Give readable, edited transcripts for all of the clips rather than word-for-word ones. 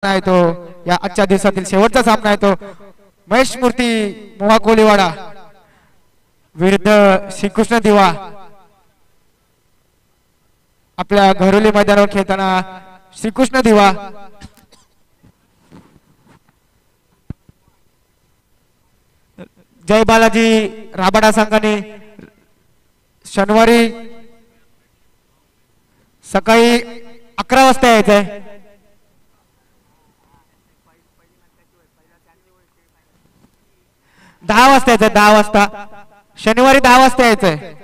आहे तो या आजच्या दिवसातील शेवटचा सामना आहे तो महेश मूर्ती मोहा कोलीवाडा विरुद्ध श्रीकृष्ण दिवा आपल्या घरोली मैदानावर खेळताना श्रीकृष्ण दिवा जय बालाजी राबाडा संघाने शनिवारी सकाळी 11 वाजता यायचंय. दहा वाजता यायचंय. 10 वाजता शनिवारी 10 वाजता यायचंय.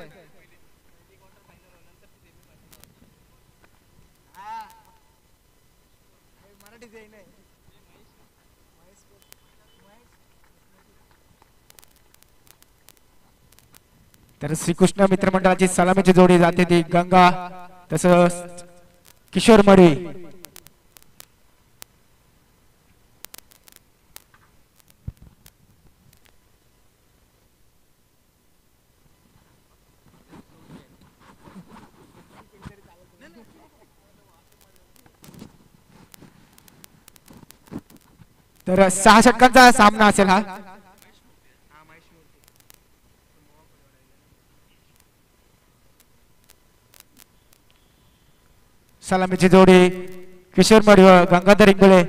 तर श्रीकृष्ण मित्रमंडळाची सलामीची जोडी जाते ती गंगा तसंच किशोर मरी. तर 6 षटकांचा सामना असेल हा. सलामीची जोडी किशोर मरी व गंगाधर इंगळे.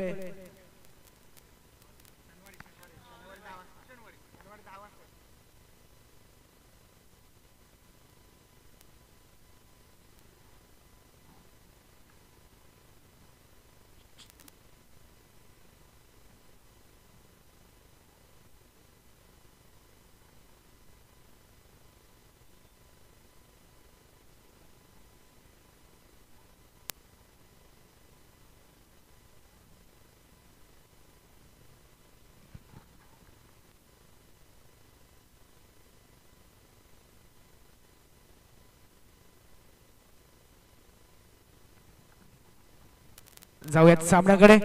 जाऊयात सामन्याकडे.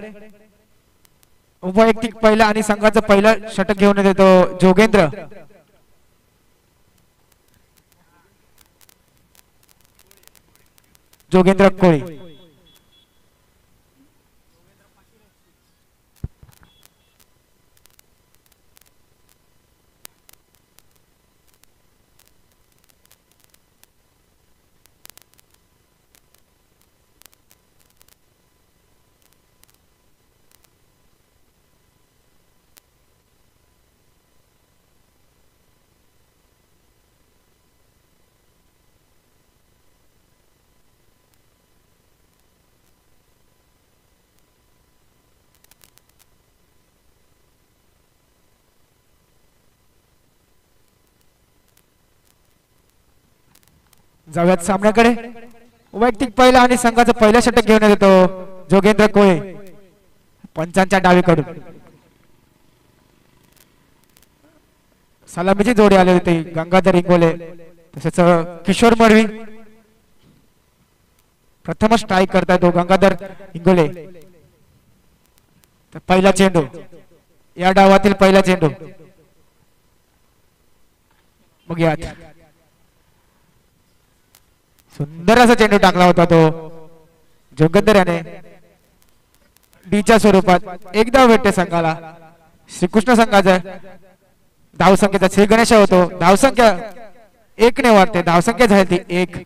वैयक्तिक पहिला आणि संघाचं पहिलं षटक घेऊन येतो जोगेंद्र. जोगेंद्र कोळी. जाऊयात सामन्याकडे. वैयक्तिक पहिला आणि संघाचं पहिलं षटक घेऊन येतो जोगेंद्र कोळे पंचांच्या डावीकडून. सलामीची जोडी आली होती गंगाधर इंगोले तसेच किशोर मरवी. प्रथम स्ट्राईक करता तो गंगाधर इंगोले. पहिला चेंडू या डावातील पहिला चेंडू बघूयात. सुंदर असा चेंडू टाकला होता तो जोगेंद्र याने डीच्या स्वरूपात. एकदा भेटते संघाला. श्रीकृष्ण संघाचा धावसंख्येचा श्री गणेश होतो. धावसंख्या 1 ने वाढते. धावसंख्या झाली ती 1.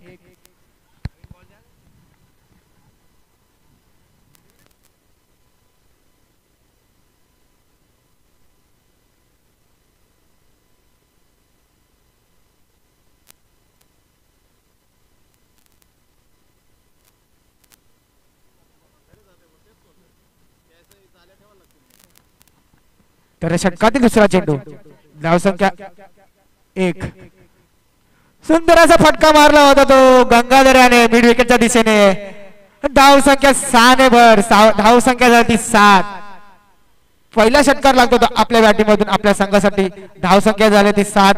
तर षटकातील दुसरा चेंडू धावसंख्या 1. सुंदर असा फटका मारला होता तो गंगाधर याने मिड विकेटच्या दिशेने. धावसंख्या 6 ने भर. धावसंख्या झाली 7. पहिला षटकार लागतो तो आपल्या बॅटिंगमधून आपल्या संघासाठी. धावसंख्या झाली ती 7.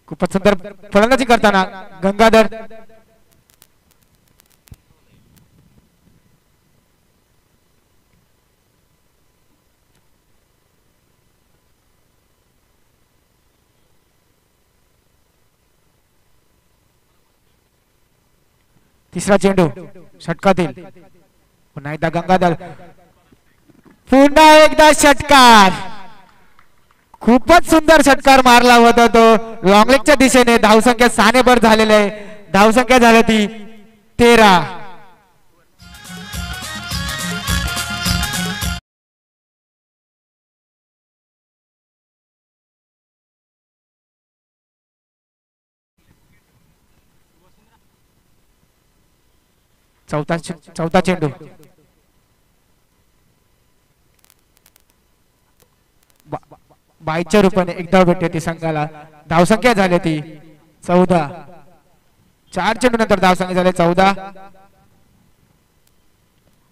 खूपच सुंदर फलंदाजी करताना गंगाधर. तिसरा चेंडू षटकातील पुन्हा एकदा गंगाधर, पुन्हा एकदा षटकार. खूपच सुंदर षटकार मारला होता तो लॉंगलेगच्या दिशेने. धावसंख्या 6 ने भर झालेले आहे. धावसंख्या झाली ती 13. चौथा चेंडू. बाईच्या रूपाने एकदा भेटते ती संघाला. धावसंख्या झाली ती 14. 4 चेंडू नंतर धावसंख्या झाले 14.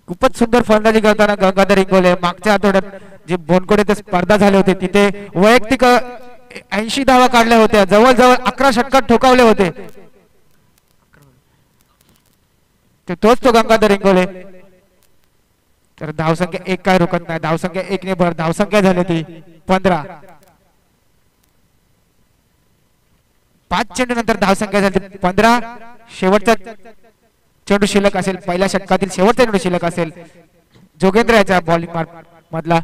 खूपच सुंदर फलंदाजी करताना गंगाधर इंगोले. मागच्या आठवड्यात जे बोनकोड येथे स्पर्धा झाले होते तिथे वैयक्तिक 80 धावा काढल्या होत्या. जवळजवळ 11 षटकार ठोकावले होते. तोच तो गंगाधर इंगोले. तर धावसंख्या 1 काय रोखत नाही. धावसंख्या 1 ने भर. धावसंख्या झाली ती 15. 5 चेंडू नंतर धावसंख्या झाली 15. शेवटचा चेंडू शिल्लक असेल. पहिल्या षटकातील शेवटचा चेंडू शिल्लक असेल जोगेंद्र याच्या बॉलिंग मधला.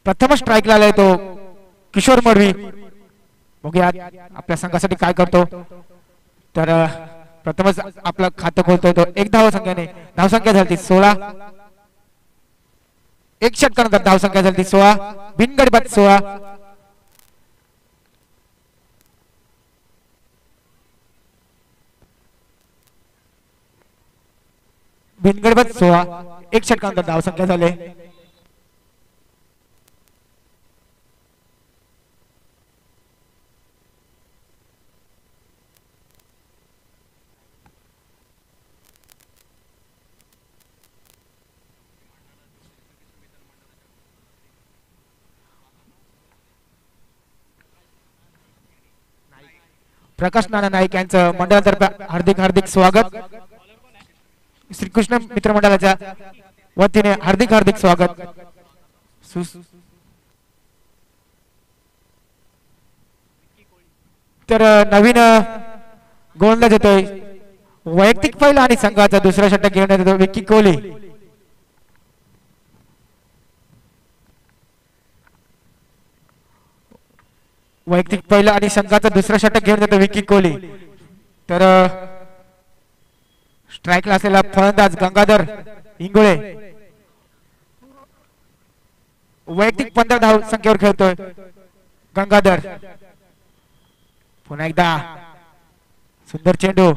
प्रथम स्ट्राइक ला तो किशोर मडवी. बघूया आपल्या संघासाठी काय करतो. तर प्रथमच आपलं खातं खोलतोय तो. 1 धावसंख्याने. धावसंख्या झाली 16. 1 षटकानंतर धावसंख्या झाली 16. बिनगडीबाद 16. बिनगडीबाद 16. 1 षटकानंतर धावसंख्या झाले. प्रकाश नाना नाईक यांचं मंडळातर्फे हार्दिक हार्दिक स्वागत. श्रीकृष्ण मित्र मंडळाच्या वतीने हार्दिक हार्दिक स्वागत. तर नवीन गोलंदाज येतोय. वैयक्तिक पहिला आणि संघाचा दुसरा षटक घेऊन येतो विक्की कोहली. वैयक्तिक पहिला आणि संघाचा दुसरा षटक घेऊन येतो विक्की कोहली. तर स्ट्राइकला असलेला फलंदाज गंगाधर इंगोळे वैयक्तिक 15 धाव संख्येवर खेळतोय. गंगाधर पुन्हा एकदा सुंदर चेंडू.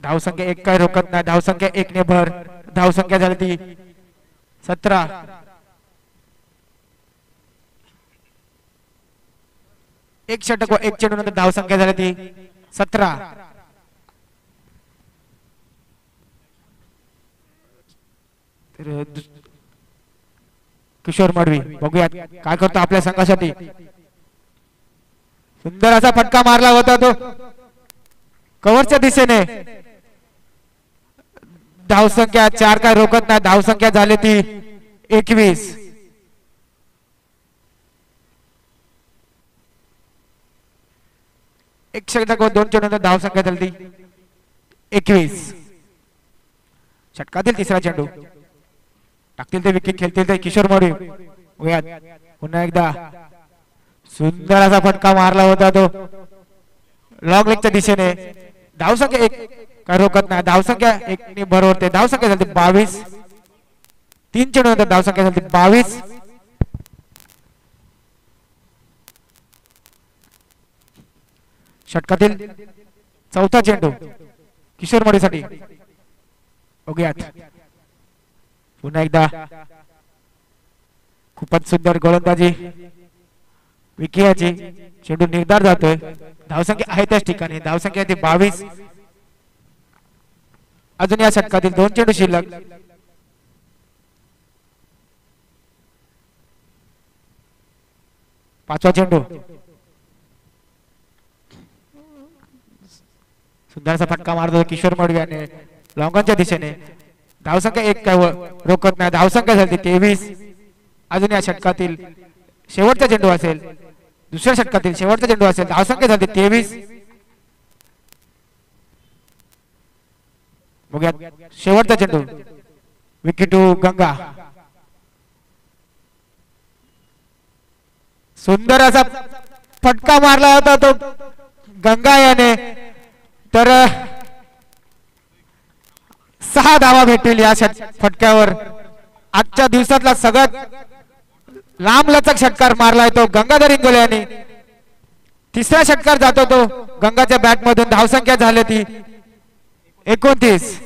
धावसंख्या 1 काय रोखत नाही. धावसंख्या 1 ने भर. धावसंख्या झाली ती 17. 1 षटक व 1 चेंडू नंतर धावसंख्या झाली ती 17. तर किशोर मडवी बघूया काय करतो आपल्या संघासाठी. सुंदर असा फटका मारला होता तो कव्हरच्या दिशेने. धावसंख्या 4 काय रोखत नाही. धावसंख्या झाली ती 21. एक षटक व 2 चेंडू नंतर धावसंख्या झाली ती 21. षटकातील तिसरा चेंडू. टाकतील ते विकेट, खेळतील ते किशोर मडवी. पुन्हा एकदा सुंदर असा फटका मारला होता तो लॉंग लेगच्या दिशेने. धावसंख्या 1 काय रोखत नाही. धावसंख्या 1 ने भर होते. धावसंख्या झाली 22. 3 चेंडू नंतर धावसंख्या झाली 22. षटकातील चौथा चेंडू किशोर मडवीसाठी. बघूयात पुन्हा एकदा खूपच सुंदर गोलंदाजी विकियाची. चेंडू निर्धार जातोय. धावसंख्या आहे त्याच ठिकाणी. धावसंख्या ती 22. अजून या षटकातील 2 चेंडू शिल्लक. पाचवा चेंडू. सुंदरसा फटका मारतो किशोर मडवी याने लॉंगनच्या दिशेने. धावसंख्या 1 काय रोखत नाही. धावसंख्या झाली 23. अजून या षटकातील शेवटचा चेंडू असेल. दुसऱ्या षटकातील शेवटचा चेंडू असेल. धावसंख्या झाली 23. बघूया शेवटचा चेंडू विकेट टू गंगा. सुंदर असा फटका मारला होता तो गंगा याने. तर 6 धावा भेटतील या फटक्यावर. आजच्या दिवसातला सगळ्यात लांब लचक षटकार मारलाय तो गंगाधर इंगोले यांनी. तिसरा षटकार जातो तो गंगाच्या बॅट मधून. धावसंख्या झाली ती 29.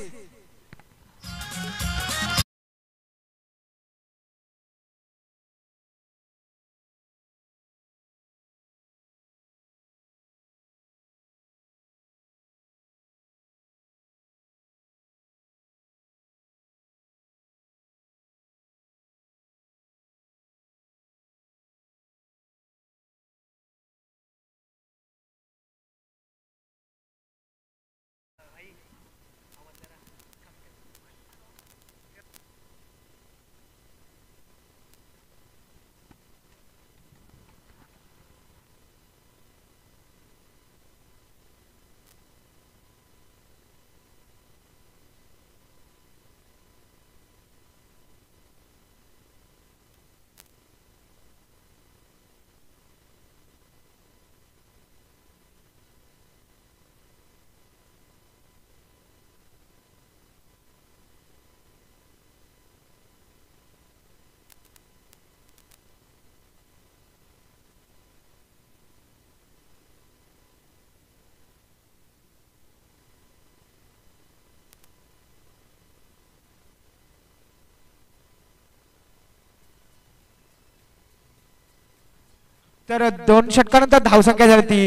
तर 2 षटकानंतर धावसंख्या झाली ती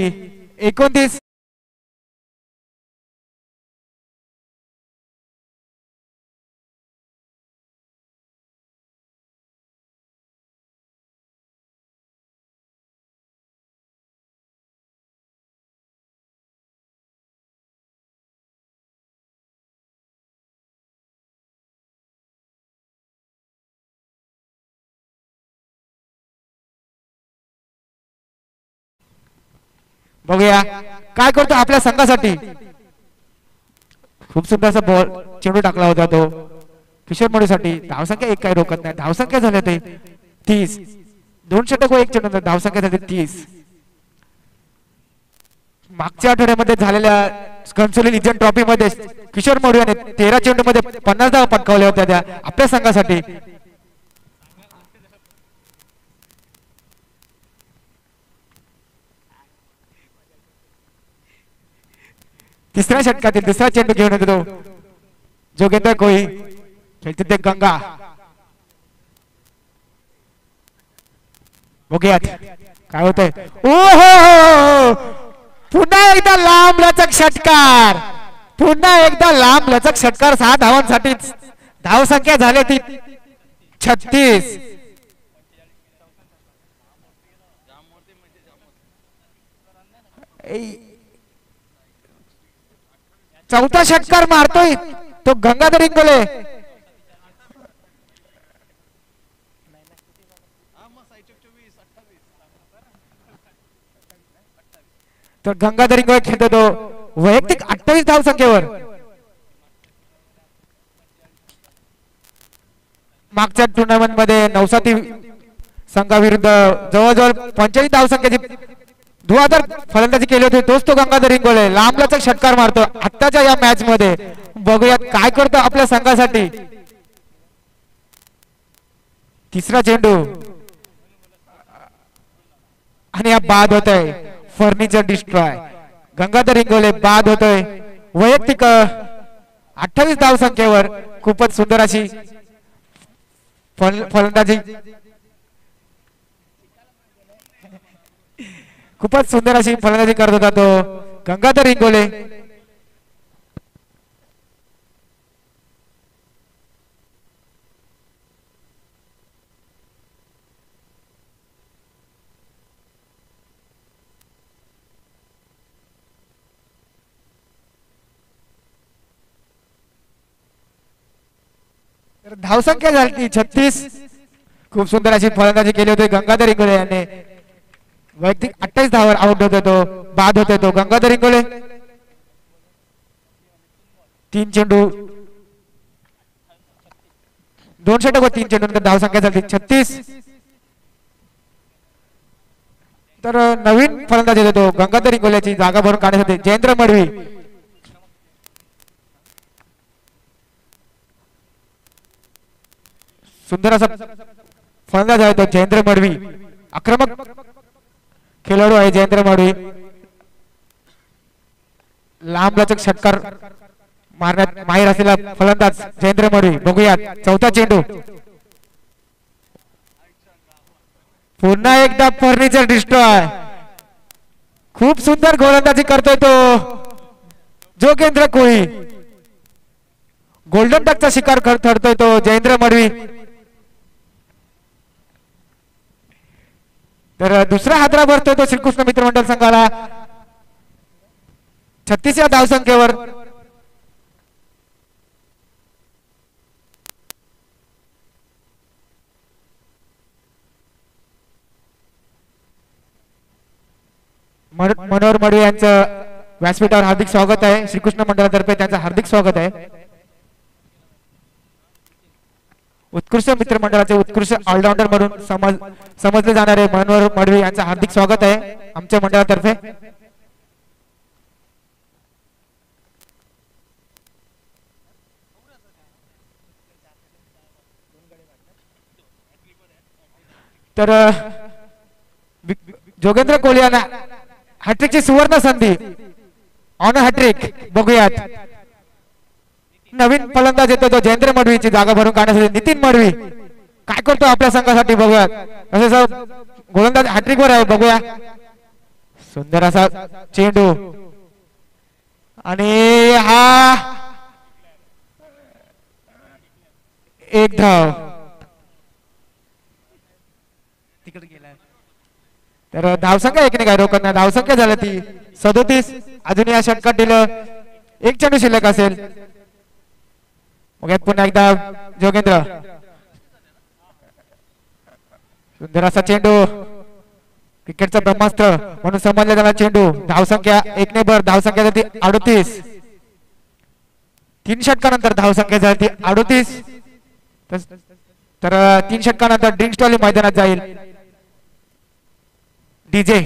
29. बघूया काय करतो आपल्या संघासाठी. खूप सुंदर असा बॉल चेंडू टाकला होता तो किशोर मोडीसाठी. धावसंख्या एक काही रोकत नाही. धावसंख्या झाली ते 30. 2 षटक व 1 चेंडू. धावसंख्या झाली 30. मागच्या आठवड्यामध्ये झालेल्या कन्सोली लिजन ट्रॉफी मध्ये किशोर मोडी याने 13 चेंडू मध्ये 50 धावा पटकावल्या होत्या त्या आपल्या संघासाठी. तिसऱ्या षटकातील दुसरा चेंडू घेऊन येतो जोगेंद्र कोळी. खेळते ते गंगा. बघूयात काय होतंय. ओहो पुन्हा एकदा लांब लचक षटकार. पुन्हा एकदा लांब लचक षटकार. 6 धावांसाठी धावसंख्या झाली ती 36. चौथा षटकार मारतोय तो गंगाधर इंगोले. तर गंगाधर इंगोले खेळतो तो वैयक्तिक 28 धावसंख्येवर. मागच्या टुर्नामेंट मध्ये नवसाती संघाविरुद्ध जवळजवळ 45 धावसंख्येची धुवाधार फलंदाजी केली होती. तोच तो गंगाधर इंगोले लांबलचक षटकार मारतो आत्ताच्या या मॅच मध्ये. बघूयात काय करतो आपल्या संघासाठी. तिसरा चेंडू आणि हा बाद होतोय. Furniture destroy. गंगाधर इंगोले बाद होतोय वैयक्तिक 28 धावसंख्येवर. खूपच सुंदर अशी फलंदाजी. खूपच सुंदर अशी फलंदाजी करत होता तो गंगाधर इंगोले. धावसंख्या झाली 36. खूप सुंदर अशी फलंदाजी केली होती गंगाधर इंगोले यांनी. वैयक्तिक 28 धावावर आउट होतो तो. बाद होतो तो गंगाधर इंगोले. तीन चेंडू 2 षटक व 3 चेंडूनंतर धावसंख्या झाली 36. तर नवीन फलंदाज येतो गंगाधर इंगोल्याची जागा भरून काढण्यासाठी जयेंद्र मडवी. सुंदर असा फलंदाज आहे तो जयेंद्र मडवी. आक्रमक खेळाडू आहे जयेंद्र मडवी. लांब लचक षटकार मारण्यात माहीर असलेला फलंदाज जयेंद्र मडवी. बघूयात चौथा चेंडू. पुन्हा एकदा फर्निचर डिस्ट्रॉय. खूप सुंदर गोलंदाजी करतोय तो जोगेंद्र कोळी. गोल्डन डकचा शिकार ठरतोय तो जयेंद्र मडवी. तर दुसरा हादरा भरतोय तो श्रीकृष्ण मित्र मंडळ संघाला 36 या धावसंख्येवर. मनोहर मडवी यांचं व्यासपीठावर हार्दिक स्वागत आहे. श्रीकृष्ण मंडळातर्फे त्यांचं हार्दिक स्वागत आहे. उत्कृष्ट मित्र मंडळाचे उत्कृष्ट ऑलराऊंडर म्हणून समजले जाणारे मनोहर मडवी यांचं हार्दिक स्वागत आहे आमच्या मंडळातर्फे. तर जोगेंद्र कोहली यांना हॅट्रिकची सुवर्ण संधी ऑन हॅट्रिक. बघूयात नवीन फलंदाज येतो तो जयेंद्र मडवीची जागा भरून काढण्यासाठी नितीन मडवी काय करतो आपल्या संघासाठी. बघूयात तसेच गोलंदाज हॅट्रिक वर आहे. बघूया सुंदर असा चेंडू आणि हा एक धाव. तर धावसंख्या एक नाही काय रोकत नाही. धावसंख्या झाली ती 37. अजून या षटकात दिलं एक चेंडू शिल्लक असेल. मग पुन्हा एकदा जोगेंद्र. सुंदर असा चेंडू क्रिकेटचा ब्रह्मास्त्र म्हणून समजला जाणारा चेंडू. धावसंख्या एक ने भर. धावसंख्या झाली 38. 3 षटकानंतर धावसंख्या झाली 38. तर 3 षटकानंतर ड्रिंक स्टॉली मैदानात जाईल. डीजे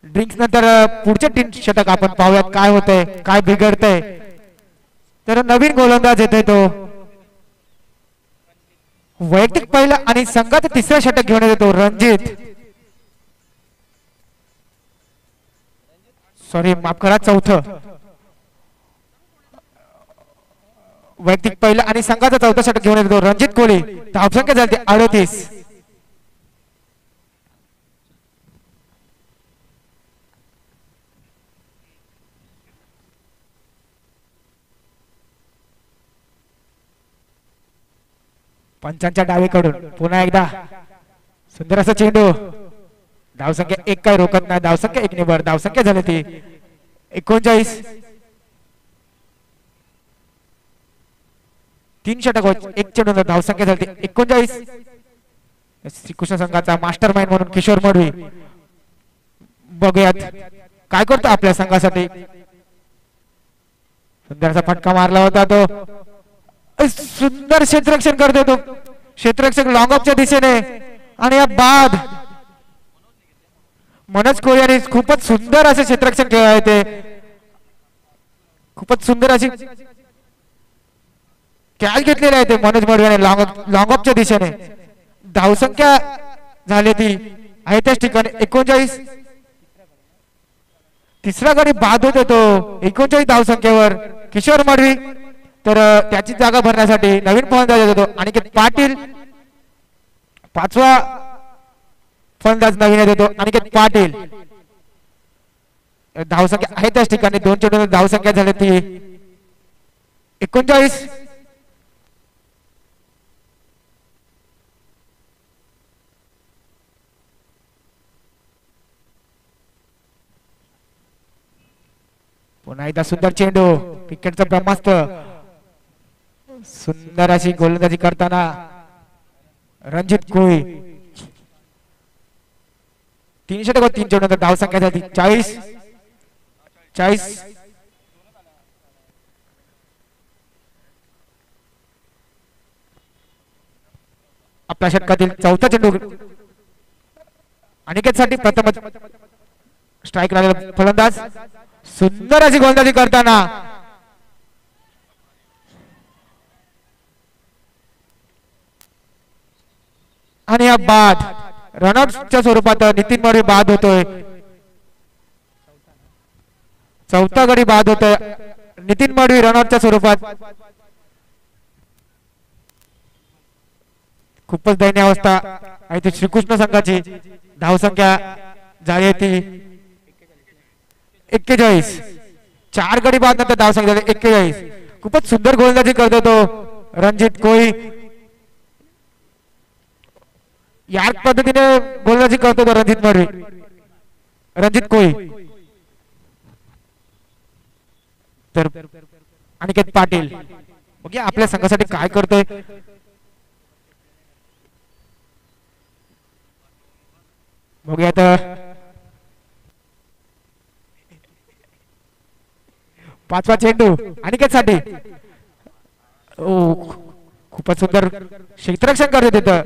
ड्रिंक्स नंतर पुढचे 3 षटक आपण पाहूयात काय होतंय काय बिघडतंय. तर नवीन गोलंदाज येतोय तो वैयक्तिक पहिला आणि संघात तिसरा षटक घेऊन येतो रणजित. सॉरी माफ करा चौथं. वैयक्तिक पहिला आणि संघाचा चौथा षटक घेऊन येतो रणजित कोहली. धावसंख्या झाली 38. पंचांच्या डावीकडून पुन्हा एकदा सुंदर असा चेंडू. धावसंख्या 1 काय रोखत नाही. धावसंख्या 1 निबर. धावसंख्या झाली ती 39. 3 षटक 1 चेंडू. धावसंख्या झाली 39. श्रीकृष्ण संघाचा मास्टर माइंड म्हणून किशोर मडवी बघूयात काय करतो आपल्या संघासाठी. सुंदरसा फटका मारला होता तो. सुंदर क्षेत्ररक्षण करतो तो क्षेत्ररक्षक लॉंग ऑफच्या दिशेने. आणि या बाद मनोज कोळी यांनी खूपच सुंदर असे क्षेत्ररक्षण केले आहे. ते खूपच सुंदर अशी कॅच घेतलेली आहे ते मनोज मडवी लॉंग ऑफच्या दिशेने. धावसंख्या झाली ती आहे त्याच ठिकाणी 39. तिसरा गडी बाद होतो तो 39 धावसंख्येवर किशोर मडवी. तर त्याची जागा भरण्यासाठी नवीन फलंदाज येतो अनिकेत पाटील. 5वा फलंदाज नवीन येतो अनिकेत पाटील. धावसंख्या आहे त्याच ठिकाणी 2 चेंडू. धावसंख्या झाली ती 39. पुन्हा एकदा सुंदर चेंडू. क्रिकेटचा ब्रह्मास्त्र. सुंदर अशी गोलंदाजी करताना रणजित कोळी. 3 षटक 3 चेंडू. धावसंख्या झाली 40. आपल्या षटकातील 4था चेंडू अनिकेत साठी. प्रथम स्ट्राईक लागलेला फलंदाज. सुंदर अशी गोलंदाजी करताना आणि या बाद रनआउटच्या स्वरूपात नितीन मडवी बाद होतोय. 4था गडी बाद होतोय नितीन मडवी रनआउटच्या स्वरूपात. खूपच दयनीय अवस्था आहे ती श्रीकृष्ण संघाची. धावसंख्या झाली ती 41. 4 गडी बाद नंतर धावसंख्या झाली 41. खूपच सुंदर गोलंदाजी करतो तो रणजित कोळी. या पद्धतीने गोलंदाजी करतो तो रणजित कोळी. तर अनिकेत पाटील बघूया आपल्या संघासाठी काय करतोय. बघूया तर 5वा चेंडू अनिकेत साठी. खूपच सुंदर क्षेत्ररक्षण करतो तिथं.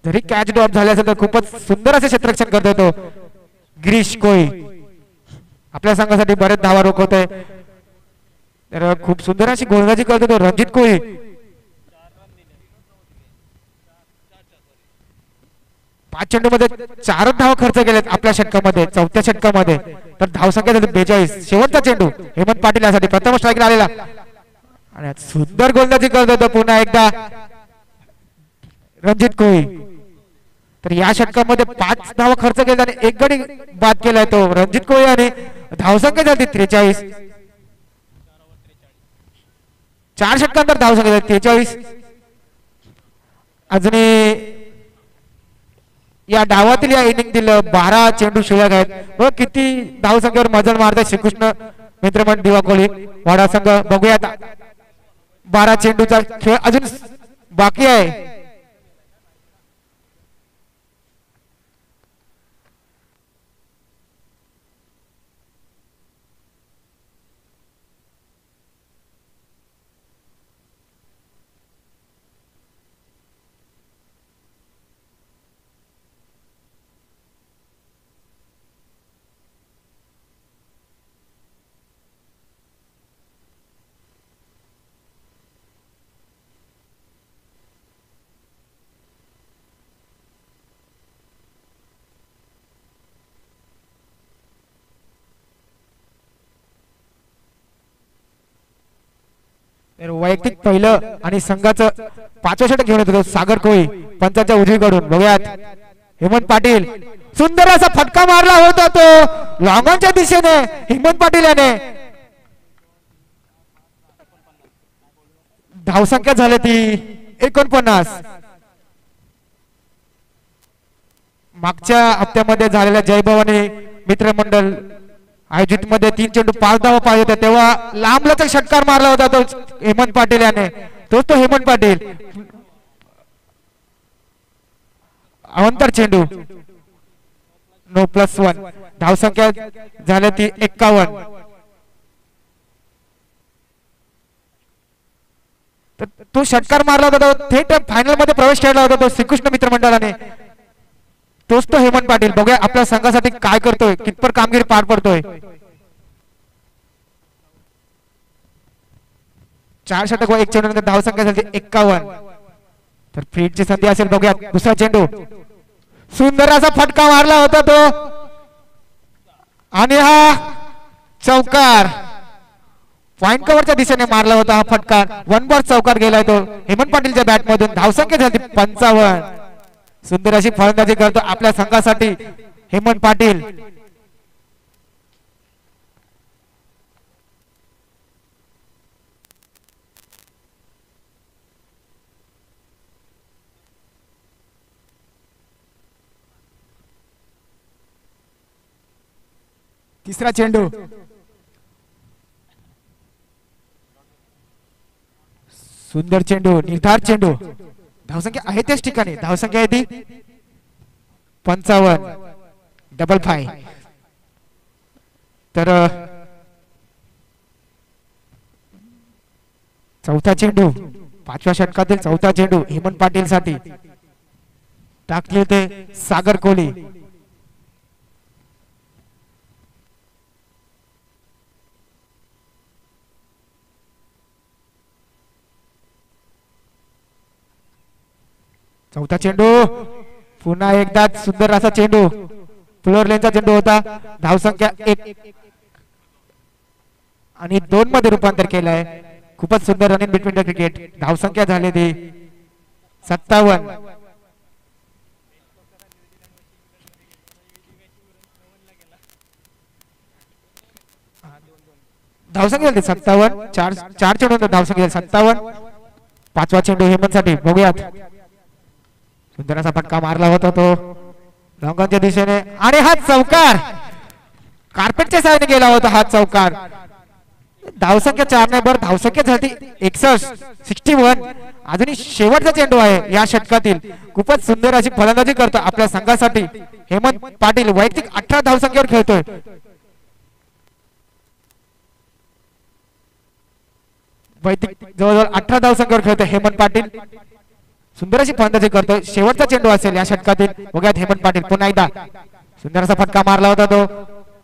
जरी कॅच ड्रॉप झाले असेल तर खूपच सुंदर असे क्षेत्ररक्षण करतो तो गिरीश कोळी. आपल्या संघासाठी बरेच धावा रोखवतोय. तर खूप सुंदर अशी गोलंदाजी करतो तो रणजित कोळी. 5 चेंडू मध्ये 4 धावा खर्च केलेत आपल्या षटकामध्ये 4थ्या षटकामध्ये. तर धावसंख्या झाली 42. शेवटचा चेंडू हेमंत पाटील यासाठी. प्रथम स्ट्राईक आलेला आणि सुंदर गोलंदाजी करतो तो पुन्हा एकदा रणजित कोळी. तर या षटकामध्ये 5 धावा खर्च केला आणि 1 गडी बाद केलाय तो रणजित कोळी. आणि धावसंख्या झाली 43. 4 षटकांतर धावसंख्या झाली 43. अजूनही या डावातील या इनिंगतील 12 चेंडू शिल्लक आहेत. व किती धावसंख्येवर मजल मारतात श्रीकृष्ण मित्रमंडळ दिवाकोळी वाडा संघ. बघूयात 12 चेंडूचा खेळ अजून बाकी आहे. वैयक्तिक पहिलं आणि संघाचं 5वं षटक घेऊन येतो सागर कोळी पंचाच्या उजवीकडून. बघूयात हेमंत पाटील. सुंदर असा फटका मारला होता तो लॉंगॉनच्या दिशेने हेमंत पाटील याने. धावसंख्या झाली ती 49. मागच्या हप्त्यामध्ये झालेल्या जय भवानी मित्रमंडळ आयोजित मध्ये 3 चेंडू 5 धावा पाहिजे होत्या तेव्हा लांबलचक षटकार मारला होता तो हेमंत पाटील याने. तोच तो हेमंत पाटील. अवंतर चेंडू नो +1. धावसंख्या झाली ती 51. तो षटकार मारला होता तो थेट फायनल मध्ये प्रवेश केला होता तो श्रीकृष्ण मित्रमंडळाने. तोच तो हेमंत पाटील. बघूया आपल्या संघासाठी काय करतोय, कितपर कामगिरी पार पडतोय. 4 षटक व 1 चेंडू नंतर धावसंख्या झाली 51. तर फ्रीडची संधी असेल. बघूया दुसरा चेंडू. सुंदर असा फटका मारला होता तो आणि हा चौकार. पॉइंट कव्हरच्या दिशेने मारला होता हा फटका. 1 बॉल चौकार गेलाय तो हेमंत पाटीलच्या बॅट मधून. धावसंख्या झाली 55. सुंदर अशी फलंदाजी करतो आपल्या संघासाठी हेमंत पाटील. तिसरा चेंडू. सुंदर चेंडू, निर्धार चेंडू. धावसंख्या आहे त्याच ठिकाणी. धावसंख्या आहे ती 55. 55. तर चौथा चेंडू, 5व्या षटकातील चौथा चेंडू हेमंत पाटील साठी. टाकले होते सागर कोहली. चौथा चेंडू पुन्हा एकदा सुंदर असा चेंडू. फ्लोर लेनचा चेंडू होता. धावसंख्या 1 आणि 2 मध्ये रूपांतर केलंय. खूपच सुंदर रनिंग बिटवीन द क्रिकेट. धावसंख्या झाली ती 57. धावसंख्या झाली 57. 4 चेंडू धावसंख्या 57. 5वा चेंडू हेमंत साठी. बघूयात. सुंदर असा फटका मारला होता तो लॉंगॉनच्या दिशेने आणि हा चौकार कार्पेटच्या साहाय्याने गेला होता हा चौकार. धावसंख्या 4 ने भर. धावसंख्या झाली 61. अजूनही शेवटचा चेंडू आहे या षटकातील. खूपच सुंदर अशी फलंदाजी करतो आपल्या संघासाठी हेमंत पाटील. वैयक्तिक 18 धावसंख्येवर खेळतोय. वैयक्तिक जवळजवळ 18 धावसंख्येवर खेळतोय हेमंत पाटील. सुंदर अशी फलंदाजी करतोय. शेवटचा चेंडू असेल या षटकातील. बघूयात हेमंत पाटील पुन्हा एकदा. सुंदर असा फटका मारला होता तो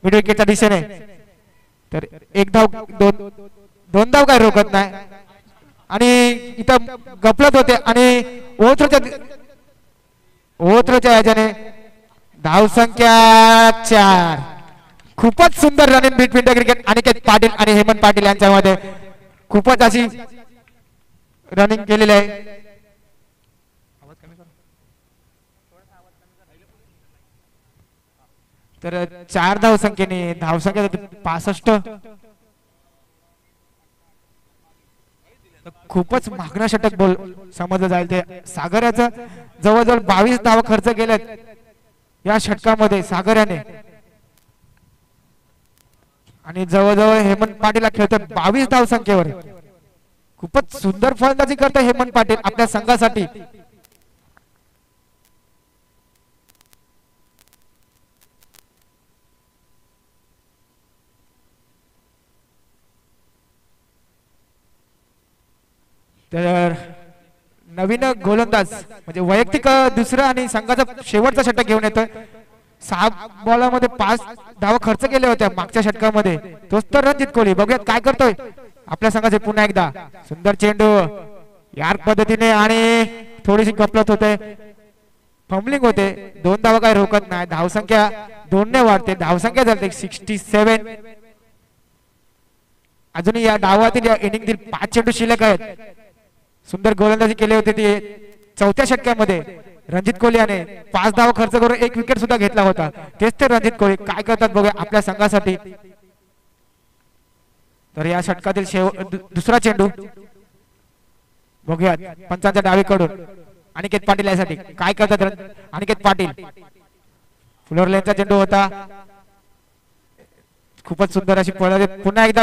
मिड विकेटच्या दिशेने. तर 1 धाव 2 धाव काय रोकत नाही आणि इथं गपलत होते आणि ओथ्रोच्या याच्याने धावसंख्या 4. खूपच सुंदर running between the cricket. Aniket Patil आणि हेमंत पाटील यांच्यामध्ये खूपच अशी रनिंग केलेली आहे. तर 4 धावसंख्येने धावसंख्या 65. खूपच मागणं षटक बोल समजलं जाईल ते. सागराचं जवळजवळ 22 धावा खर्च केल्यात या षटकामध्ये सागराने आणि जवळजवळ हेमंत पाटील खेळतोय 22 धावसंख्येवर. खूपच सुंदर फलंदाजी करतोय हेमंत पाटील आपल्या संघासाठी. तर नवीन गोलंदाज म्हणजे वैयक्तिक दुसरा आणि संघाचा शेवटचा षटक घेऊन येतोय. 6 बॉलामध्ये 5 धावा खर्च केल्या होत्या मागच्या षटकामध्ये. तोच तर रणजित कोहली. बघूयात काय करतोय आपल्या संघाचे. पुन्हा एकदा सुंदर चेंडू यार पद्धतीने आणि थोडीशी गपलत होते. फंबलिंग होते. 2 धावा काय रोकत नाही. धावसंख्या 2 ने वाढते. धावसंख्या झाली 67. अजूनही या डावातील या इनिंगतील 5 चेंडू शिल्लक आहेत. सुंदर गोलंदाजी केली होती ती 4थ्या षटकामध्ये. रणजित कोहली याने 5 धावा खर्च करून 1 विकेट सुद्धा घेतला होता. तेच ते रणजित कोहली काय करतात बघूया आपल्या संघासाठी. तर या षटकातील दुसरा चेंडू बघूयात पंचांच्या डावीकडून अनिकेत पाटील यासाठी काय करतात अनिकेत पाटील. फ्लोर लेनचा चेंडू होता, खूपच सुंदर अशी पळ, पुन्हा एकदा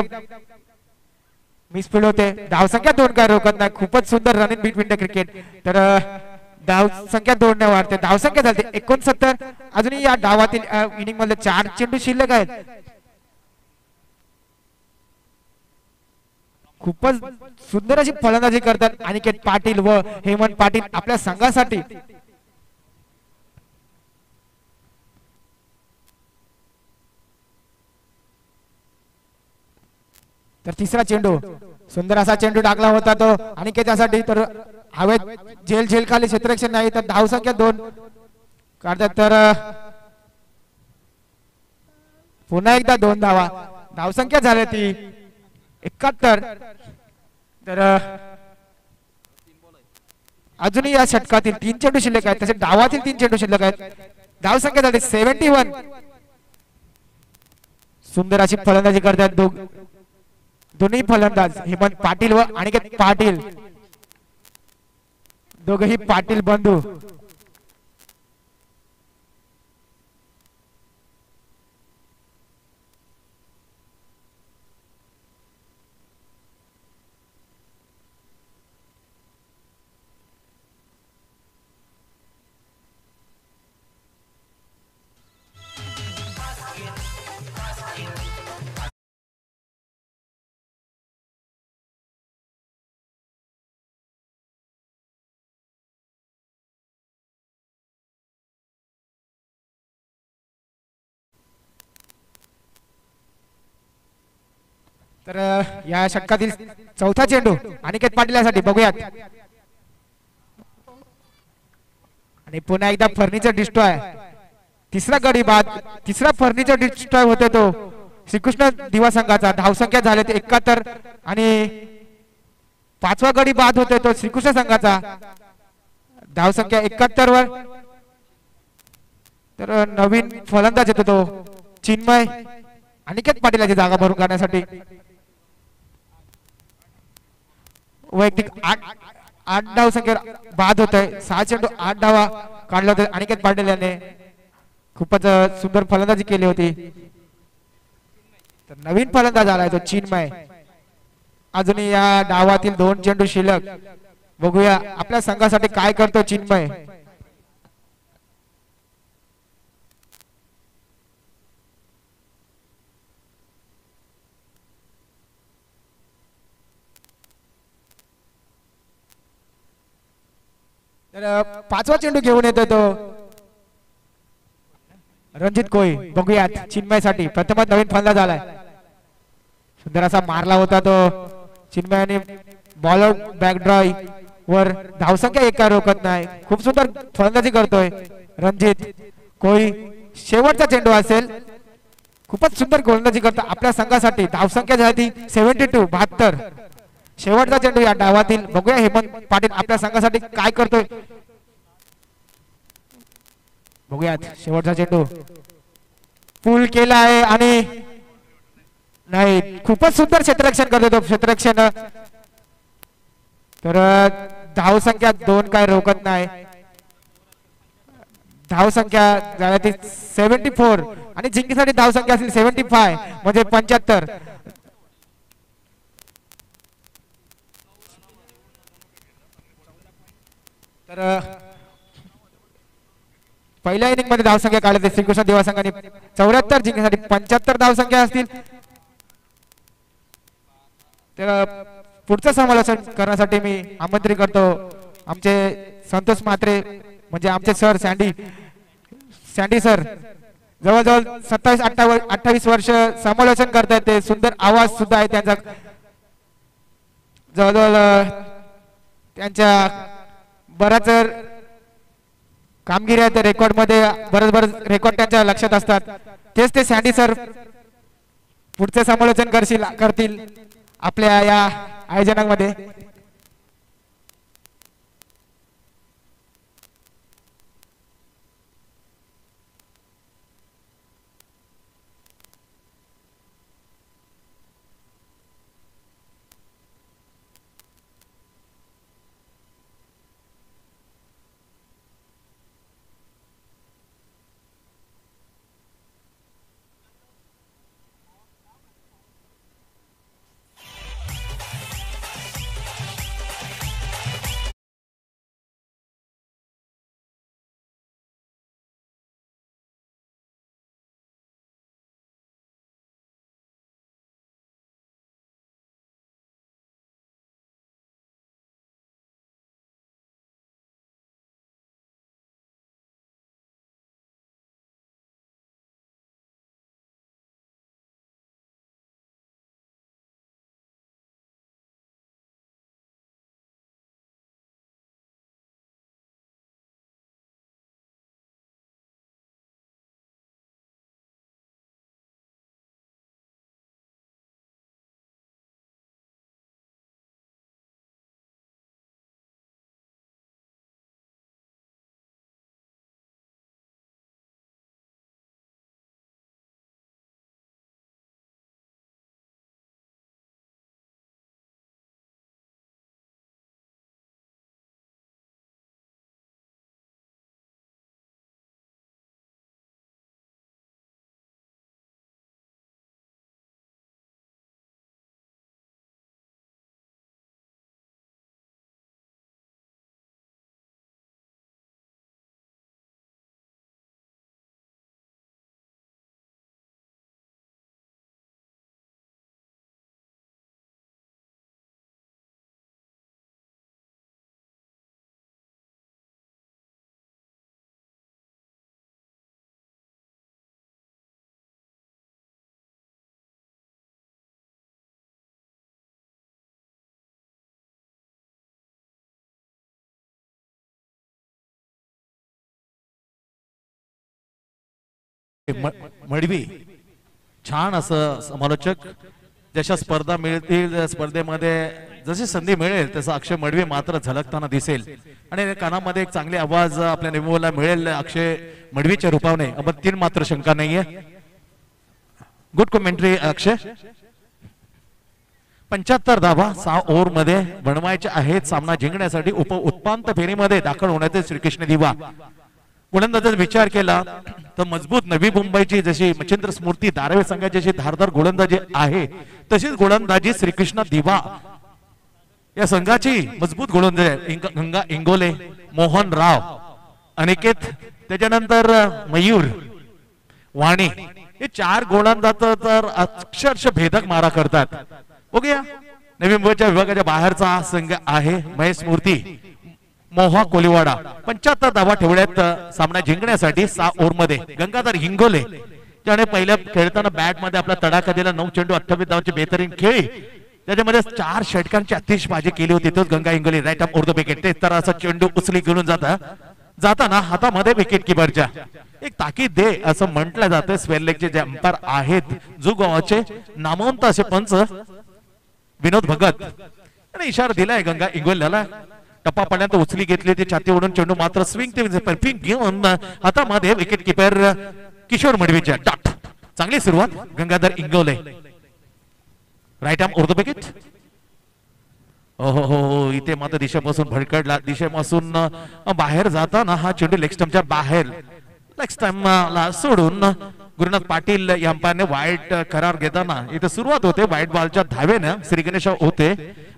मिसफील्ड होते. धावसंख्या 2 काय रोखत नाही. खूपच सुंदर रनिंग बिटवीन द क्रिकेट. तर धावसंख्या 2 ने वाढते. धावसंख्या झाली 69. अजूनही या डावातील इनिंग मध्ये 4 चेंडू शिल्लक आहेत. खूपच सुंदर अशी फलंदाजी करतात अनिकेत पाटील व हेमंत पाटील आपल्या संघासाठी. तर तिसरा चेंडू, सुंदर असा चेंडू टाकला होता तो अनिकेतासाठी. तर हवेत झेल झेल खाली क्षेत्ररक्षण नाही, तर धावसंख्या 2 काढतात. तर पुन्हा एकदा 2 धावा. धावसंख्या झाली ती 71. तर अजूनही या षटकातील 3 चेंडू शिल्लक आहेत, तसे डावातील 3 चेंडू शिल्लक आहेत. धावसंख्या झाली 71. सुंदर अशी फलंदाजी करतात दोन्ही फलंदाज हेमंत पाटील व अनिकेत पाटील, दोघेही पाटील बंधू. तर या षटकातील चौथा चेंडू अनिकेत पाटील यासाठी बघूयात. आणि पुन्हा एकदा फर्निचर डिस्ट्रॉय. तिसरा गडी बाद, तिसरा फर्निचर डिस्ट्रॉय होते तो श्रीकृष्ण दिवा संघाचा. धावसंख्या झाले ते 71 आणि 5वा गडी बाद होते तो श्रीकृष्ण संघाचा. धावसंख्या 71 वर. तर नवीन फलंदाज येतो तो चिन्मय अनिकेत पाटील याची जागा भरून काढण्यासाठी. वैयक्तिक 8 धाव संख्या बाद होत आहे. 6 चेंडू 8 धावा काढल्या होत्या अनिकेत पाटील याने. खूपच सुंदर फलंदाजी केली होती. तर नवीन फलंदाज आलाय तो चिन्मय. अजूनही या डावातील 2 चेंडू शिल्लक. बघूया आपल्या संघासाठी काय करतो चिन्मय. तर 5वा चेंडू घेऊन येतोय तो रणजित कोळी. बघूयात चिन्मयसाठी प्रथमच नवीन फलंदाज आलाय. सुंदर असा मारला होता तो चिन्मयाने. बॉलर बॅकड्राईव्ह वर धावसंख्या 1 रोखत नाही. खूप सुंदर फलंदाजी करतोय रणजित कोळी. शेवटचा चेंडू असेल. खूपच सुंदर गोलंदाजी करतो आपल्या संघासाठी. धावसंख्या झाली 72 72. शेवटचा चेंडू या डावातील. बघूया हेमंत पाटील आपल्या संघासाठी काय करतोय. बघूयात शेवटचा चेंडू. पूल केला आहे आणि नाही, खूपच सुंदर क्षेत्ररक्षण करतो तो क्षेत्ररक्षण. तर धावसंख्या 2 काय रोखत नाही. धावसंख्या झाली 74 आणि जिंकण्यासाठी धावसंख्या असेल 75 म्हणजे 75. तर पहिल्या इनिंग मध्ये धावसंख्या काढली श्रीकृष्ण देवा संघाने 74, जिंकण्यासाठी 75 धावसंख्या असतील. तर पुढचं समालोचन करण्यासाठी मी आमंत्रित करतो आमचे संतोष म्हात्रे म्हणजे आमचे सर सँडी सर. जवळजवळ 27-28 वर्ष समालोचन करतात ते. सुंदर आवाज सुद्धा आहे त्यांचा. जवळजवळ त्यांच्या बराच कामगिरी आहे. रेकॉर्ड मध्ये बरेच रेकॉर्ड त्यांच्या लक्षात असतात. तेच ते सँडी सर पुढचे समालोचन करतील आपल्या या आयोजनामध्ये. मडवी छान असं समालोचक जशा स्पर्धा मिळतील स्पर्धेमध्ये जशी संधी मिळेल तसं अक्षय मडवी मात्र झलकताना दिसेल आणि कानामध्ये एक चांगली आवाज आपल्या नेमूला मिळेल अक्षय मडवीच्या रूपाने आपण 3 मात्र शंका नाहीये. गुड कमेंट्री अक्षय. 75 धावा 6 ओव्हर मध्ये बनवायचे आहेत सामना जिंकण्यासाठी. उपांत फेरीमध्ये दाखल होण्याचे श्रीकृष्ण दिवा गोलंदाजाचा विचार केला तर मजबूत नवी मुंबईची जशी मच्छिंद्र स्मृती धारावी संघाची जशी धारदार गोलंदाजी आहे तशीच गोलंदाजी श्रीकृष्ण दिवा या संघाची मजबूत गोलंदाजी गंगा इंगोले, मोहन राव, अनिकेत, त्याच्यानंतर मयूर, वाणी हे 4 गोलंदाज तर अक्षरशः भेदक मारा करतात. बघूया नवी मुंबईच्या विभागाच्या बाहेरचा संघ आहे महेश मूर्ती, मोहा कोलिवाडा. 75 धावा ठेवल्यात सामना जिंकण्यासाठी 6 ओव्हर मध्ये. गंगाधर हिंगोले ज्याने पहिल्या खेळताना बॅट मध्ये आपला तडाखा दिला. 9 चेंडू 28 धावांची बेहतरीन खेळी त्याच्यामध्ये 4 षटकांची आतिषबाजी केली होती. तोच Ganga Hingole right off over the wicket. तेच तर असा चेंडू उचली घेऊन जाताना हातामध्ये विकेट किपरच्या एक ताकीद दे असं म्हटलं जातं. स्वेरलेगचे जे अंपायर आहेत जुगावाचे नामवंत असे पंच विनोद भगत आणि इशारा दिलाय गंगा इंगोलेला. टप्पा पडल्यानंतर उचली घेतली ती छाती ओढून चेंडू मात्र स्विंग ते परफेक्ट घेऊन हातामध्ये विकेट किपर किशोर मडवीच्या डॉट. चांगली सुरुवात Gangadhar Ingole right arm over the wicket. हो इथे मात्र दिशेपासून भडकडला. दिशेपासून बाहेर जाताना हा चेंडू लेग स्टंपच्या बाहेर लेग स्टंपला सोडून गुरुनाथ पाटील या अंपायरने वाईट करार घेताना इथे सुरुवात होते. वाईट बॉलच्या धावेनं श्री गणेश होते.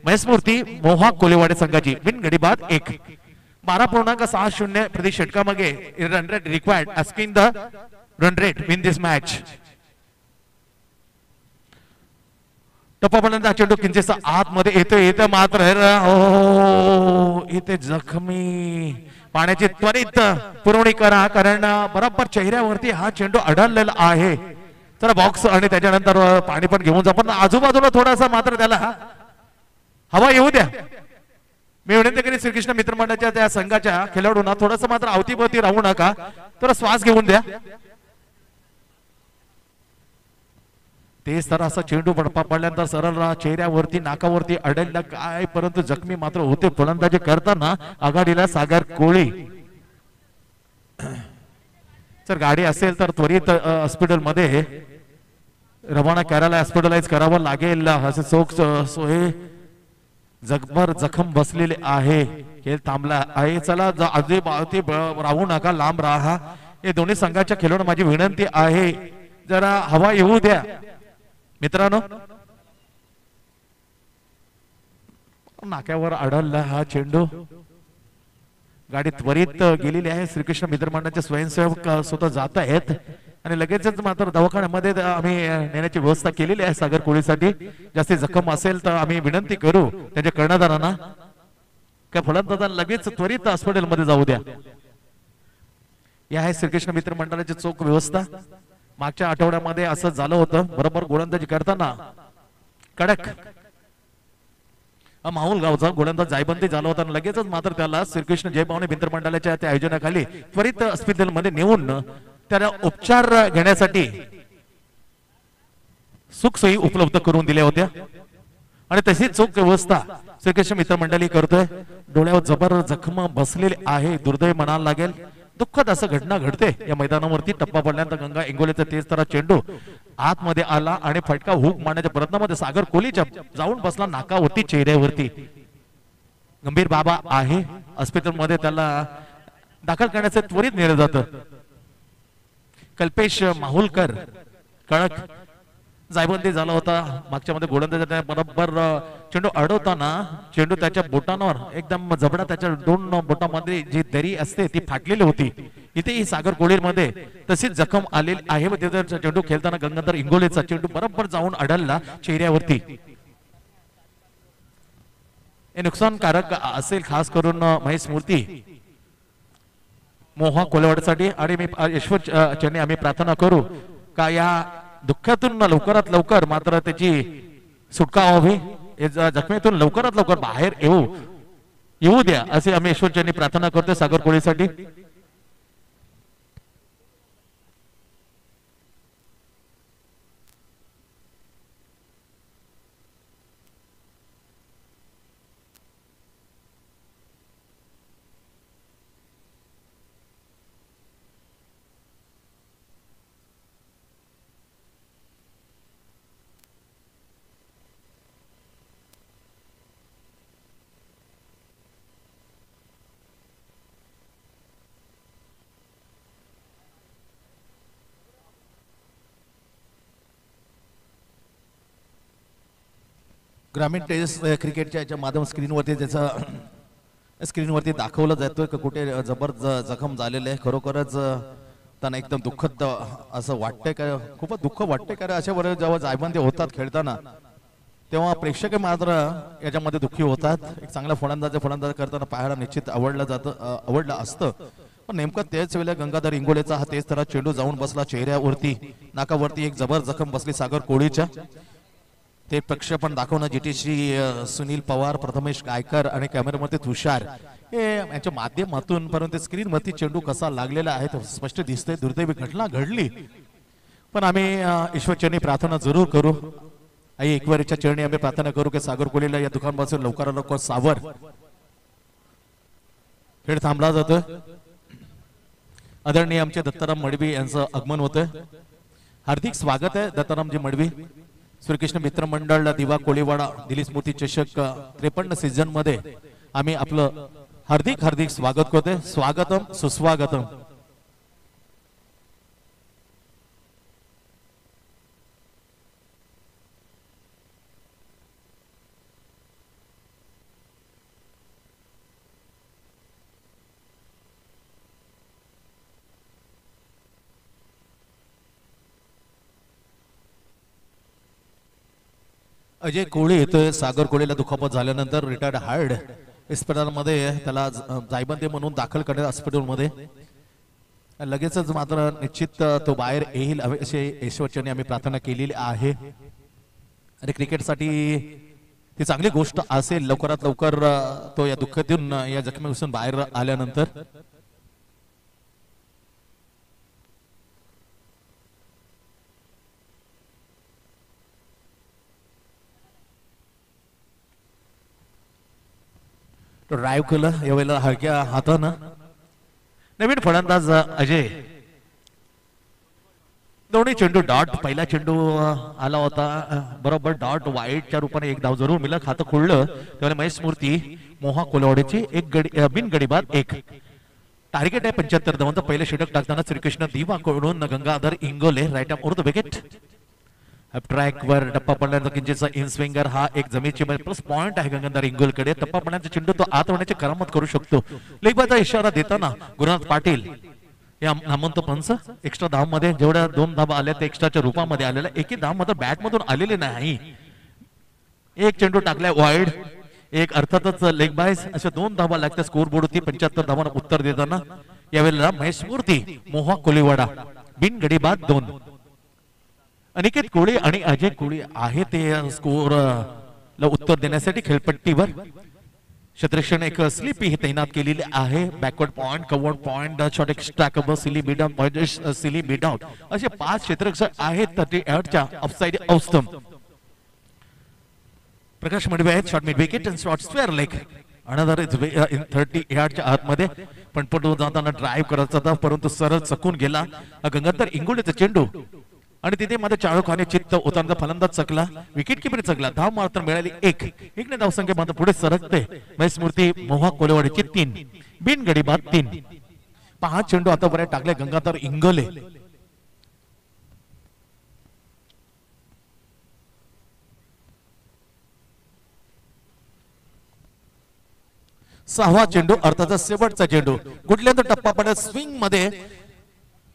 महेश मूर्ती मोहा कोलेवाडे संघाची बिन गडी बाद 1. 12.60 प्रति षटकामागे run rate required asking the run rate win this match. टप्पापर्यंत चेंडू किंचितसा आतमध्ये येतो मात्र इथे जखमी पाण्याची त्वरित पुरवणी करा कारण बरोबर चेहऱ्यावरती हा चेंडू अडकलेला आहे. तर बॉक्स आणि त्याच्यानंतर पाणी पण घेऊन जा पण आजूबाजूला थोडासा मात्र त्याला हवा येऊ द्या. मी विनंती करेन श्रीकृष्ण मित्रमंडळाच्या त्या संघाच्या खेळाडूंना थोडस मात्र अवतीभोवती राहू नका. तर श्वास घेऊन द्या. तेच तर असा चेंडू पडपा पडल्यानंतर सरळ चेहऱ्यावरती नाकावरती अडकला काय परंतु जखमी मात्र होते. फलंदाजी करताना आघाडीला सागर कोळी. जर गाडी असेल तर त्वरित हॉस्पिटल मध्ये रवाना करायला हॉस्पिटलाइज करावं लागेल. असे चोख सोय जगभर जखम बसलेले आहे. खेळ थांबला आहे. चला आजूबाजू राहू नका लांब राहा. हे दोन्ही संघाच्या खेळाडू माझी विनंती आहे जरा हवा येऊ द्या मित्रांनो. नाक्यावर अडलला हा चेंडू. गाडी त्वरित गेलेली आहे. श्रीकृष्ण मित्रमंडळाचे स्वयंसेवक स्वतः जात आहेत आणि लगेचच मात्र दवाखान्यामध्ये आम्ही नेण्याची व्यवस्था केलेली आहे सागर कोळीसाठी. जास्ती जखम असेल तर आम्ही विनंती करू त्यांच्या कर्णधारांना काय फलंदाजांना लगेच त्वरित हॉस्पिटलमध्ये जाऊ द्या. ही आहे श्रीकृष्ण मित्रमंडळाची चोख व्यवस्था. मागच्या आठवड्यामध्ये असं झालं होतं बरोबर गोलंदाजी करताना कडक माहुल गावचा गोलंदाज जायबंदी झाला होता. लगेचच मात्र त्याला श्रीकृष्ण जयभवानी मित्रमंडळाच्या त्या आयोजनाखाली त्वरित हॉस्पिटलमध्ये नेऊन त्याला उपचार घेण्यासाठी सुखसोयी उपलब्ध करून दिल्या होत्या आणि तशीच चोख व्यवस्था श्रीकृष्ण मित्रमंडळी करतोय. डोळ्यावर जबर जखम बसलेले आहे. दुर्दैव म्हणायला लागेल. दुःखद असं घटना घडते या मैदानावरती. टप्पा पडल्यानंतर गंगा इंगोलेचा तेज तरा चेंडू आतमध्ये आला आणि फटका हुक मारण्याच्या प्रयत्नामध्ये सागर कोहलीच्या जाऊन बसला नाकावरती चेहऱ्यावरती. गंभीर बाबा आहे. हॉस्पिटलमध्ये त्याला दाखल करण्याचं त्वरित नेलं जातं. कल्पेश माहुलकर कळक जायबंदी झाला होता मागच्या मध्ये गोलंदाज बरोबर चेंडू अडवताना चेंडू त्याच्या बोटांवर एकदम जबडा त्याच्या 2 बोटांमध्ये जी दरी असते ती फाटलेली होती. इथेही सागर कोळीमध्ये तशीच जखम आलेली आहे व त्याचा चेंडू खेळताना गंगाधर इंगोलेचा चेंडू बरोबर जाऊन अडलला चेहऱ्यावरती. हे नुकसानकारक असेल खास करून महेश मूर्ती मोहा कोलेवाडसाठी आणि मी ईश्वर चरणी आम्ही प्रार्थना करू का या दुःखातून लवकरात लवकर मात्र त्याची सुटका व्हावी. जखमेतून लवकरात लवकर बाहेर येऊ द्या असे आम्ही ईश्वर चरणी प्रार्थना करतोय सागर कोळीसाठी. ग्रामीण टेस्ट क्रिकेटच्या याच्या माध्यम स्क्रीनवरती त्याचं स्क्रीनवरती दाखवलं जातोय की कुठे जबर जखम झालेले आहे. खरोखरच त्यांना एकदम दुःखद असं वाटतंय का, खूपच दुःख वाटतंय का अशा वेळेस जेव्हा जायबंदी होतात खेळताना तेव्हा प्रेक्षक मात्र याच्यामध्ये दुःखी होतात. एक चांगला फलंदाज करताना पाहायला निश्चित आवडलं असतं, पण नेमकं त्याच वेळेला गंगाधर इंगोलेचा हा तेच तरह चेंडू जाऊन बसला चेहऱ्यावरती, नाकावरती एक जबर जखम बसली सागर कोळीच्या. ते प्रक्षेपण दाखवणं जीटीसी सुनील पवार, प्रथमेश गायकर आणि कॅमेरामध्ये तुषार हे यांच्या माध्यमातून, परंतु स्क्रीनवरती चेंडू कसा लागलेला आहे ते स्पष्ट दिसतंय. दुर्दैवी घटना घडली, पण आम्ही ईश्वरचरणी प्रार्थना जरूर करू. आई एकवारीच्या चरणी आम्ही प्रार्थना करू की सागर कोळीला या दुकानपासून लवकरात लवकर सावर. खेळ थांबला जातोय. आदरणीय आमचे दत्ताराम मडवी यांचं आगमन होतंय. हार्दिक स्वागत आहे दत्तारामजी मडवी. श्रीकृष्ण मित्र मंडळ दिवा कोळीवाडा दिलीप स्मृती चषक 53 सीझन मध्ये आम्ही आपलं हार्दिक हार्दिक स्वागत करतोय. स्वागतम सुस्वागतम. अजय कोळी येतोय. सागर कोळीला दुखापत झाल्यानंतर रिटायर्ड हार्ड हॉस्पिटलमध्ये त्याला जायबंदी म्हणून दाखल करण्यात हॉस्पिटलमध्ये. लगेचच मात्र निश्चित तो बाहेर येईल असे ईश्वरचरणी आम्ही प्रार्थना केलेली आहे. आणि क्रिकेटसाठी ती चांगली गोष्ट असेल लवकरात लवकर तो या दुःखातून या जखमीपासून बाहेर आल्यानंतर. ड्राईव्ह केलं यावेळेला हलक्या हातानं. नवीन फलंदाज अजय. दोन्ही चेंडू डॉट. पहिला चेंडू आला होता बरोबर डॉट वाईटच्या रूपाने एक धाव जरूर मिळालं. खातं खोललं त्यावेळेला महेश मूर्ती मोहा कोलवाडीची एक बिन गडीबाद एक. टार्गेट आहे 75 धावांचं. पहिलं षटक टाकताना श्रीकृष्ण दिवा कडून Gangadhar Ingole right arm over the wicket. Track वर टप्पा पडल्यानंतर किंचितचा इन स्विंगर हा एक जमीनची प्लस पॉइंट आहे गंगाधर इंगोलकडे. टप्पा पडण्याचा चेंडू तो आत होण्याची करामत करू शकतो. लेगबाचा इशारा देताना गुरुनाथ पाटील या नामवंत पंच एक्स्ट्रा धाव मध्ये जेवढ्या 2 धावा आल्या त्या एक्स्ट्राच्या रूपामध्ये आलेल्या. एकही धाव मात्र बॅट मधून आलेले नाही. एक चेंडू टाकलाय वाईड, एक अर्थातच लेग बायस. अशा 2 धावा लागतात स्कोर बोर्ड 75 धावांना उत्तर देताना. यावेळेला महेश मूर्ती मोहा कोलीवाडा बिन गडीबाद 2. अनिकेत कोळी आणि अजय कोळी आहे ते स्कोर ला उत्तर देण्यासाठी खेळपट्टीवर. क्षेत्ररक्षण एक स्लिपी ही तैनात केलेली आहे. Backward point, covered point, shot extra cover, silly mid out, point silly mid out असे 5 क्षेत्ररक्षक आहेत 38 च्या ऑफसाइड ऑफस्टंप. प्रकाश मडवी आहेत shot mid wicket and shot square leg. Another in 30 यार्डच्या आतमध्ये पण पटू जाताना ड्राईव्ह करायचा होता परंतु सरळ चकून गेला गंगाधर इंगोलेचा चेंडू. आणि तिथे मात्र चाळूखाने चित्त होताना फलंदाज चकला, विकेट किपर चकला. धाव मात्र मिळाली एक. एकने धावसंख्या मात्र पुढे सरकते. महेश मूर्ती मोहा कोलेवाडीची 3 बिन गडीबाद 3. 5 चेंडू आतापर्यंत टाकले गंगाधर इंगोले. सहावा चेंडू अर्थातच शेवटचा चेंडू. कुठल्यानंतर टप्पा पडत स्विंग मध्ये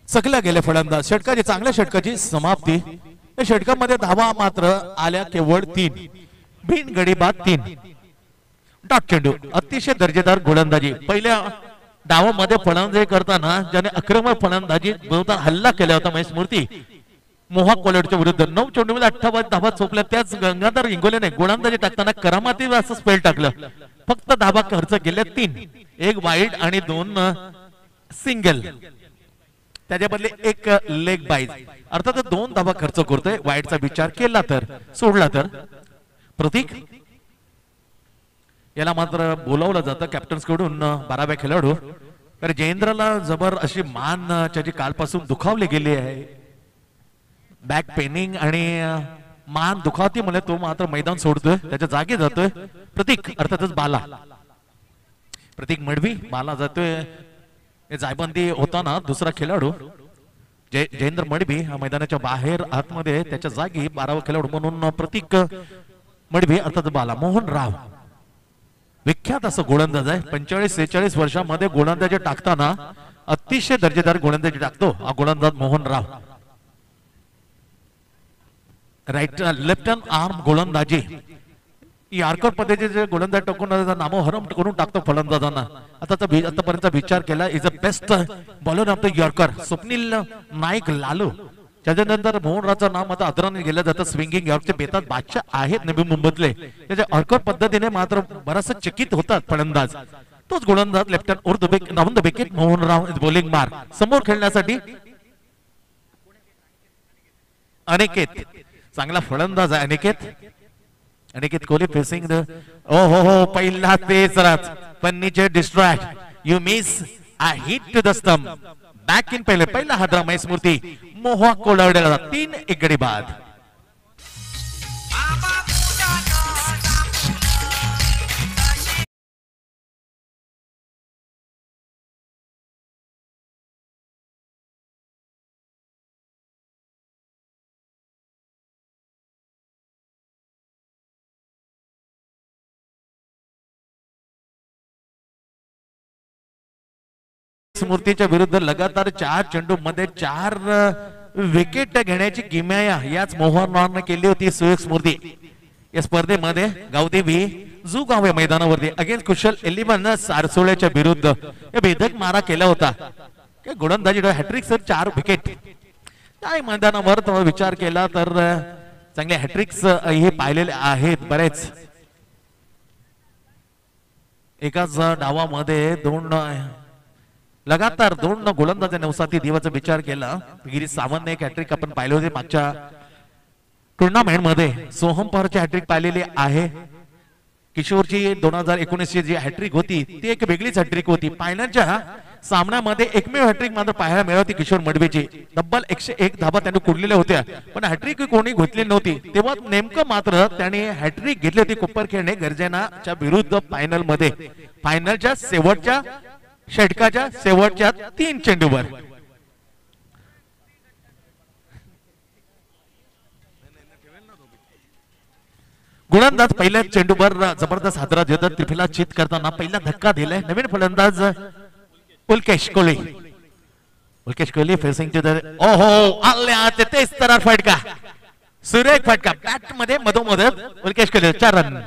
चकला गेले फलंदाज. षटकाची चांगल्या षटकाची समाप्ती. या षटकामध्ये धावा मात्र आल्या केवळ 3 बिन गडीबाद 3. डॉट चेंडू अतिशय दर्जेदार गोलंदाजी. पहिल्या डावामध्ये फलंदाजी करताना ज्याने आक्रमक फलंदाजी हल्ला केला होता महेश मूर्ती मोहा कोलेवाडीच्या विरुद्ध. 9 चेंडूमध्ये 28 धावा चोपल्या. त्याच गंगाधर इंगोलेने गोलंदाजी टाकताना करामाती असं स्पेल टाकलं. फक्त धावा खर्च केल्या 3. एक वाईड आणि 2 सिंगल. त्याच्या बदले एक लेग बाईज. अर्थात 2 धावा खर्च करतोय. वाईडचा विचार केला तर सोडला तर. प्रतीक याला मात्र बोलावलं जातं कॅप्टन्स कडून 12व्या खेळाडू. तर जयेंद्रला जबर अशी मान त्याची कालपासून दुखावली गेली आहे. बॅक पेनिंग आणि मान दुखावती मुळे तो मात्र मैदान सोडतोय. त्याच्या जागी जातोय प्रतीक अर्थातच बाला. प्रतीक मडवी बाला जातोय. जायबंदी होताना दुसरा खेळाडू जयेंद्र मडवी मैदानाच्या बाहेर आतमध्ये त्याच्या जागी 12वा खेळाडू म्हणून प्रतीक मडवी अर्थात बाला मोहन राव विख्यात असं गोलंदाज आहे. 45-46 वर्षामध्ये गोलंदाजी टाकताना अतिशय दर्जेदार गोलंदाजी टाकतो हा गोलंदाज Mohan Rao. Right left hand arm गोलंदाजी यॉर्कर पद्धतीचे गोलंदाज टाकून नामोहरम करून टाकतो फलंदाजांना. आतापर्यंत विचार केला is a best bowler of the yorker Swapnil Naik Lalu. त्याच्यानंतर मोहनरावचं नाव आता आदराने गेलं जातं. स्विंगिंग यॉर्कचे बेतात बादशाह आहेत नवी मुंबईतले. त्याच्या यॉर्कर पद्धतीने मात्र बराचसा चकित होतात फलंदाज. तोच गोलंदाज left hand on the wicket Mohanrao is bowling mark. समोर खेळण्यासाठी अनिकेत चांगला फलंदाज आहे. अनिकेत कोहली फेसिंग द ओ हो पहिला तेच रात पण नीचे distract you miss a hit to the stump. Back in पहिला हादरा महेश मूर्ती मोहा कोलवडेला 3-1 गडी बाद. मूर्तीच्या विरुद्ध लगातार 4 चेंडू मध्ये 4 विकेट घेण्याची किमया याच मोहन रावने केली होती. सुयोग स्मृती या स्पर्धेमध्ये गावदेवी जुगाव या मैदानावरती अगेन्स्ट कुशल 11 सारसोळ्याच्या विरुद्ध या भेदक मारा केला होता. गोलंदाजी हॅट्रिक सर 4 विकेट त्या मैदानावर विचार केला तर चांगले हॅट्रिक्स हे पाहिलेले आहेत बरेच. एकाच डावामध्ये लगातार 2 गोलंदाजांनी नवसाती दिवाचा विचार केला. गिरीश सावंतने एक हॅट्रिक आपण पाहिले होते मागच्या टुर्नामेंट मध्ये. सोहम पवारची हॅट्रिक पाहिलेली आहे. किशोरची 2019 ची जी हॅट्रिक होती ती एक वेगळीच हॅट्रिक होती. फायनलच्या सामन्यामध्ये एकमेव हॅट्रिक मात्र पाहायला मिळाली किशोर मडवीची. तब्बल 101 धाबा त्यांनी कुडलेल्या होत्या पण हॅट्रिक कोणी घेतली नव्हती. तेव्हा नेमकं मात्र त्यांनी हॅट्रिक घेतली होती कोपरखेडणे गर्जनाच्या विरुद्ध फायनल मध्ये. फायनलच्या शेवटच्या षटकाच्या शेवटच्या 3 चेंडूवर गोलंदाज पहिल्या चेंडूवर जबरदस्त हादरा देतात. त्रिफिला चित करताना पहिला धक्का दिलाय नवीन फलंदाज उल्केश कोहली फेसिंग टू द ओहो आल्या तेच तर फटका सुरेख फटका बॅट मध्ये मधोमध उल्केश कोहली 4 रन.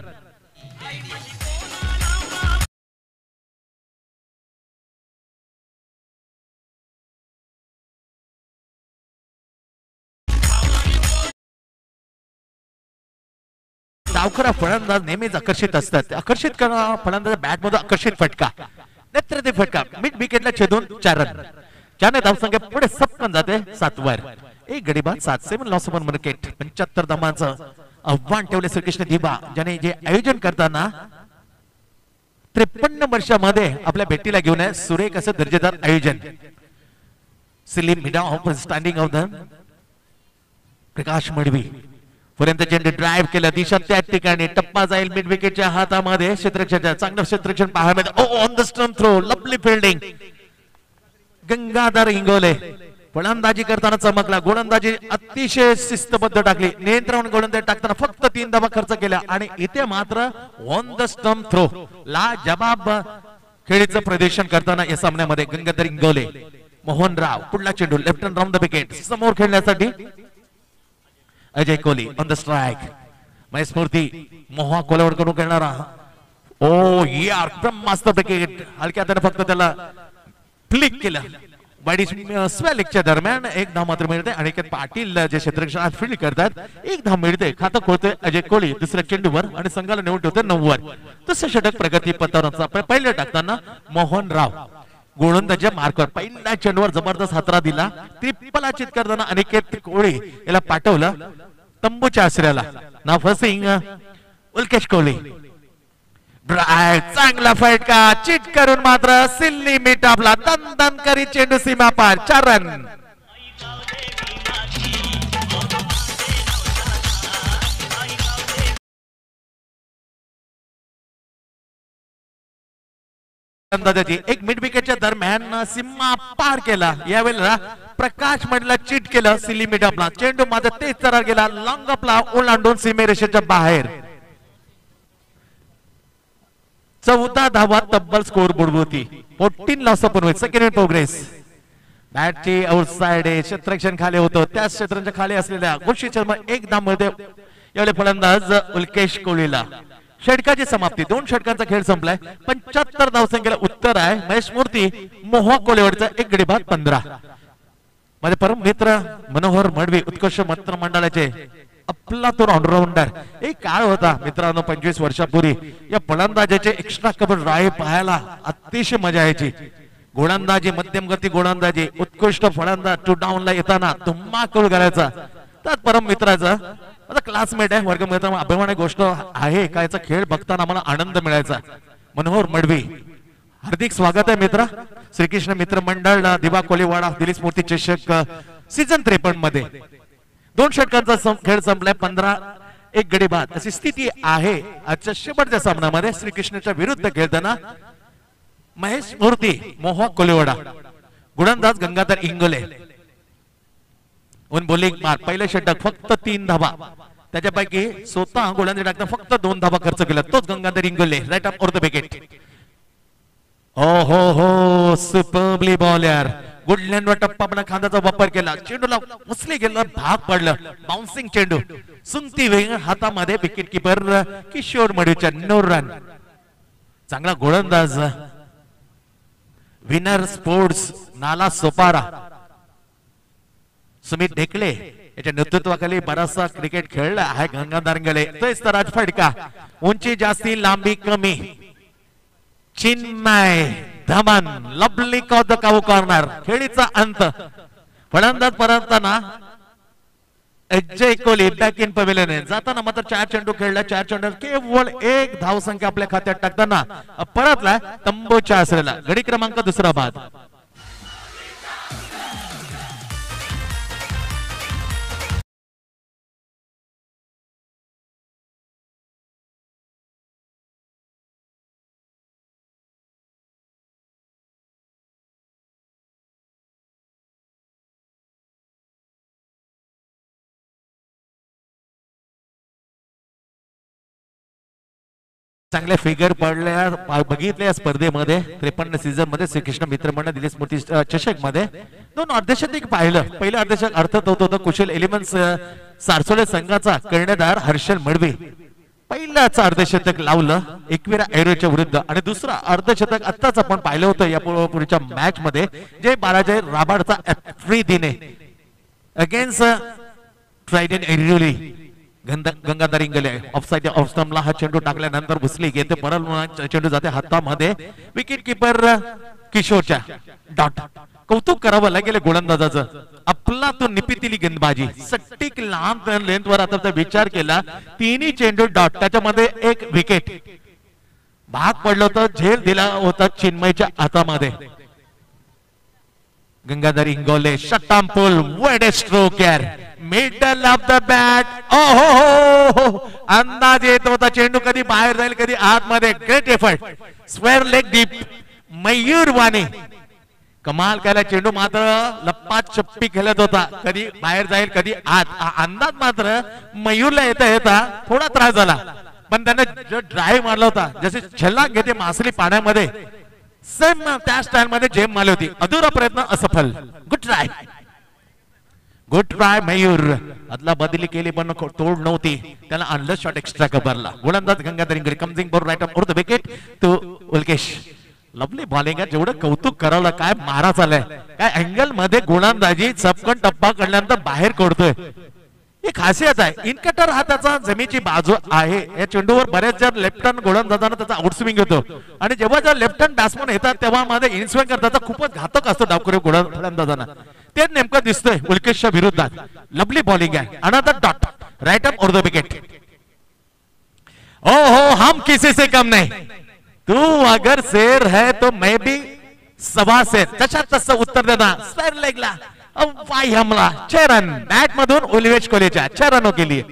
डावखरा फलंदाज नेहमीच आकर्षित असतात. आकर्षित करणा फलंदाज बॅट मध्ये आकर्षित फटका नेत्रदीप फटका मिड विकेटला छेदून 4 रन. 4 धावसंख्या पुढे सपकन जाते 7 वर. 1 गडी बाद 7 7 लॉस ऑफ विकेट. 75 धावांचं आव्हान ठेवले श्रीकृष्ण दिबा ज्याने जे आयोजन करताना 53 वर्षामध्ये आपल्या भेटीला घेऊन आहे सुरेख असं दर्जेदार आयोजन. सिलीम मिडा ऑफ स्टँडिंग ऑफ द प्रकाश मडवी पर्यंत चेंडू ड्राइव्ह केला. दिशा त्या ठिकाणी टप्पा जाईल मिड विकेटच्या हातामध्ये. क्षेत्ररक्षणाच्या चांगलं क्षेत्ररक्षण पाहायला on the stump throw lovely fielding Gangadhar Ingole फलंदाजी करताना चमकला. गोलंदाजी अतिशय शिस्तबद्ध टाकली. नियंत्रण गोलंदाजी टाकताना फक्त 3 धावा खर्च केल्या आणि इथे मात्र ऑन द स्टंप थ्रो ला जबाब खेळीचं प्रदर्शन करताना या सामन्यामध्ये गंगाधर इंगोले. मोहन राव पुढला चेंडू left hand round the wicket समोर खेळण्यासाठी Ajay Kohli on the strike. Mahesh Murthy मोहा कोलवड करून खेळणारा ओ यार मस्त विकेट हलक्या हाताने फक्त त्याला फ्लिक केलं. बाडी स्वेलिकच्या दरम्यान 1 धाव मात्र मिळते. अनिकेत पाटील जे क्षेत्ररक्षण फील्ड करतात 1 धाव मिळते. खातं खोलतोय अजय कोहली दुसऱ्या चेंडूवर आणि संघाला निवडून ठेवतोय 9 वर. दुसरं षटक प्रगती पथावरचा पहिलं टाकताना मोहन राव गोलंदाजीच्या मार्कवर पहिल्या चेंडूवर जबरदस्त हातरा दिला. ट्रिपल चित करताना अनिकेत कोहली याला पाठवलं तंबूच्या आश्रयाला. ना फसिंग उल्केश कोहली ड्राइव्ह चांगला फटका चिट करून मात्र सिल्ली मीट आपला दन करी चेंडू सीमा पार 4 रन. एक मिड विकेटच्या दरम्यान सीमा पार केला. यावेळेला प्रकाश मंडला चिट केलं. सिली मिड आपला चेंडू मात्र तेज तरार गेला. लॉंग आपला ओलांडून सीमेरेषेच्या बाहेर 14 धावा तब्बल स्कोर बोर्ड होती. 14 लॉस पण सेकंड इन प्रोग्रेस. बॅटची आउटसाइड आहे. क्षेत्ररक्षण खाली होतं. त्या क्षेत्राच्या खाली असलेल्या गुरशी शर्मा एक धावमध्ये यावेळी फलंदाज उल्केश कोहलीला. षटकाची समाप्ती. 2 षटकांचा खेळ संपलाय. 75 धावसंख्येला उत्तर आहे महेश मूर्ती मोहा कोलेवाडचा 1 गडी बाद 15. माझे परम मित्र मनोहर मडवी उत्कृष्ट मित्र मंडळाचे अफलातून ऑलराऊंडर. एक काळ होता मित्रांनो 25 वर्षापूर्वी या फलंदाजाचे एक्स्ट्रा कबर राय पाहायला अतिशय मजा यायची. गोलंदाजी मध्यम गती गोलंदाजी उत्कृष्ट फलंदाज टू डाऊन ला येताना धुम्माकूळ करायचा. त्यात परम मित्राचा आता क्लासमेट आहे वर्गमित्र अभिमानी गोष्ट आहे का याचा खेळ बघताना मला आनंद मिळायचा. मनोहर मडवी हार्दिक स्वागत आहे मित्र. श्रीकृष्ण मित्र मंडळ दिवा कोलीवाडा दिलीप स्मृती चषक सीझन 53 मध्ये 2 षटकांचा खेळ संपलाय. 15 गडी बाद अशी स्थिती आहे. आजच्या शेवटच्या सामन्यामध्ये श्रीकृष्णच्या विरुद्ध खेळताना महेश मूर्ती मोहा कोलीवाडा गोलंदाज गंगाधर इंगोले. बॉलिंग मार पहिलं षटक फक्त 3 धावा. त्याच्यापैकी स्वतः गोलंदाजी टाकता फक्त 2 धावा खर्च केला. तोच Gangadhar Ingole right off off the wicket. हो सुपरबली बॉलर गुडलँडवर टप्पा खांद्याचा वापर केला. चेंडूला उचले गेलं भाग पडलं. बाउन्सिंग चेंडू सुंती वेग हातामध्ये विकेट किपर किशोर मडवीच्या 9 रन. चांगला गोलंदाज विनर स्पोर्ट्स नाला सोपारा सुमित ढेकळे याच्या नेतृत्वाखाली बराचसा क्रिकेट खेळला आहे. गंगाधर इंगोले तोच तर फटका. उंची जास्ती लांबी कमी. Chinmay Dhaman lovely cow corner. खेळीचा अंत. फलंदाज परतताना Ajay Kohli back in pavilion जाताना मात्र 4 चेंडू खेळला. 4 चेंडू केवळ 1 धावसंख्या आपल्या खात्यात टाकताना परतला तंबूच्या आसरेला. गडी क्रमांक 2 बाद. चांगल्या फिगर पडल्या बघितल्या स्पर्धेमध्ये 53 सीझन मध्ये श्रीकृष्ण मित्रमंडळ दिलीप स्मृती चषक मध्ये 2 अर्धशतक पाहिलं. पहिलं अर्धशतक अर्थात होतं कुशल एलिमेंट्स सारसोळे संघाचा कर्णधार हर्षल मडवी. पहिल्याच अर्धशतक लावलं एकविरा एरोच्या विरुद्ध आणि दुसरा अर्धशतक आत्ताच आपण पाहिलं होतं या पूर्वीच्या मॅच मध्ये जे बालाजय राबाडचा आफ्रिदीने अगेन्स्ट ट्रायडन एरियोली. गंगाधर इंगोले ऑफसाइड ऑफ स्टंपला हा चेंडू टाकल्यानंतर घुसली घेते परत चेंडू जाते हातामध्ये विकेट किपर किशोरच्या डॉट. कौतुक करावं लागेल गोलंदाजाचं. आपला तो निपितिली गेंदबाजी सट्टिक लांब लेंथ वर आता विचार केला. 3 चेंडू डॉट त्याच्यामध्ये 1 विकेट. भाग पडलं होतं झेल दिला होता चिन्मयच्या हातामध्ये. गंगाधर इंगोले शटम पुल वेड स्ट्रोकर मिडल ऑफ द बॅट. ओहो अंदाज येत होता चेंडू कधी बाहेर जाईल कधी आतमध्ये. Great effort square leg deep Mayur Wani कमाल केला. चेंडू मात्र लप्पात छप्पी खेळत होता. कधी बाहेर जाईल कधी आत. अंदाज मात्र मयूरला येता थोडा त्रास झाला पण त्याने जो ड्राईव्ह मारला होता जसे छलाक घेते मासली पाण्यामध्ये सेम त्या स्टाईल मध्ये जेम मारली होती. अधुरा प्रयत्न असफल. Good try Mayur. अदला बदली केली पण तोड नव्हती. त्याला आणलं शॉट एक्स्ट्रा कव्हरला. गोलंदाज Gangadhar Ingole coming for right off the wicket to Ulkesh. Lovely bowling आहे. जेवढं कौतुक करावं काय मारा चालय. काय अँगल मध्ये गोलंदाजी चपकन टप्पा काढल्यानंतर बाहेर कोडतोय. ही खासियत आहे. इनकटर हा त्याचा जमीची बाजू आहे. या चेंडूवर बरेच जर लेफ्ट हँड गोलंदाजांना त्याचा आउटस्विंग होतो आणि जेव्हा जर लेफ्ट हँड बॅट्समन येतात तेव्हा मध्ये इनस्विंग करतात खूपच घातक असतो डावखुरी गोलंदाजांना. ते नेमकं दिसतंय उल्केशच्या विरोधात. लवली बॉलिंग आहे. Another dot right up on the wicket. ओहो हम किसी से कम नहीं. तू अगर शेर है तो मैं भी 1.25 शेर. तशा तसं उत्तर देना स्क्वेअर लेगला वाई हमला. 6 रन बॅट मधून उल्वेश कोहलीच्या 6 रनों के लिए.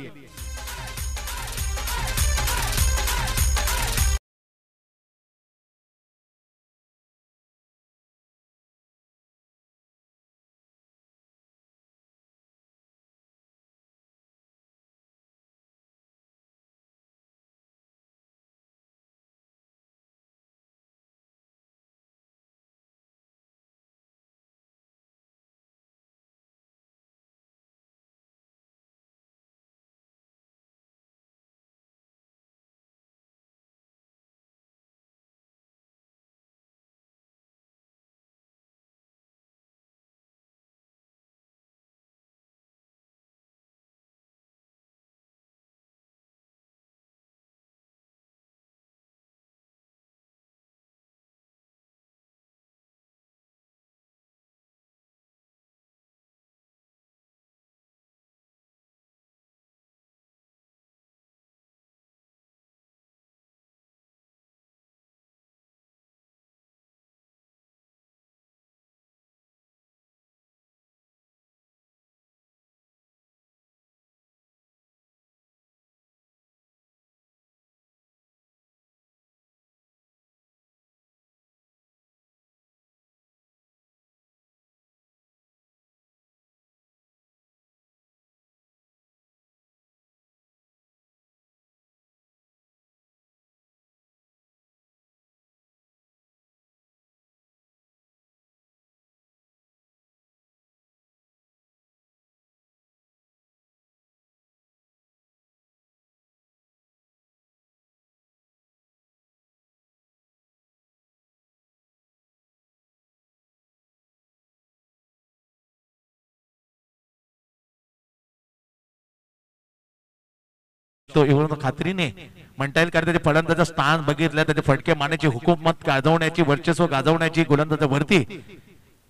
तो एवढं खात्रीने म्हणता येईल, कारण त्याचे फलंदाजाचं स्थान बघितलं, त्याचे फटके मारण्याची, हुकूमत गाजवण्याची, वर्चस्व गाजवण्याची गोलंदाजावरती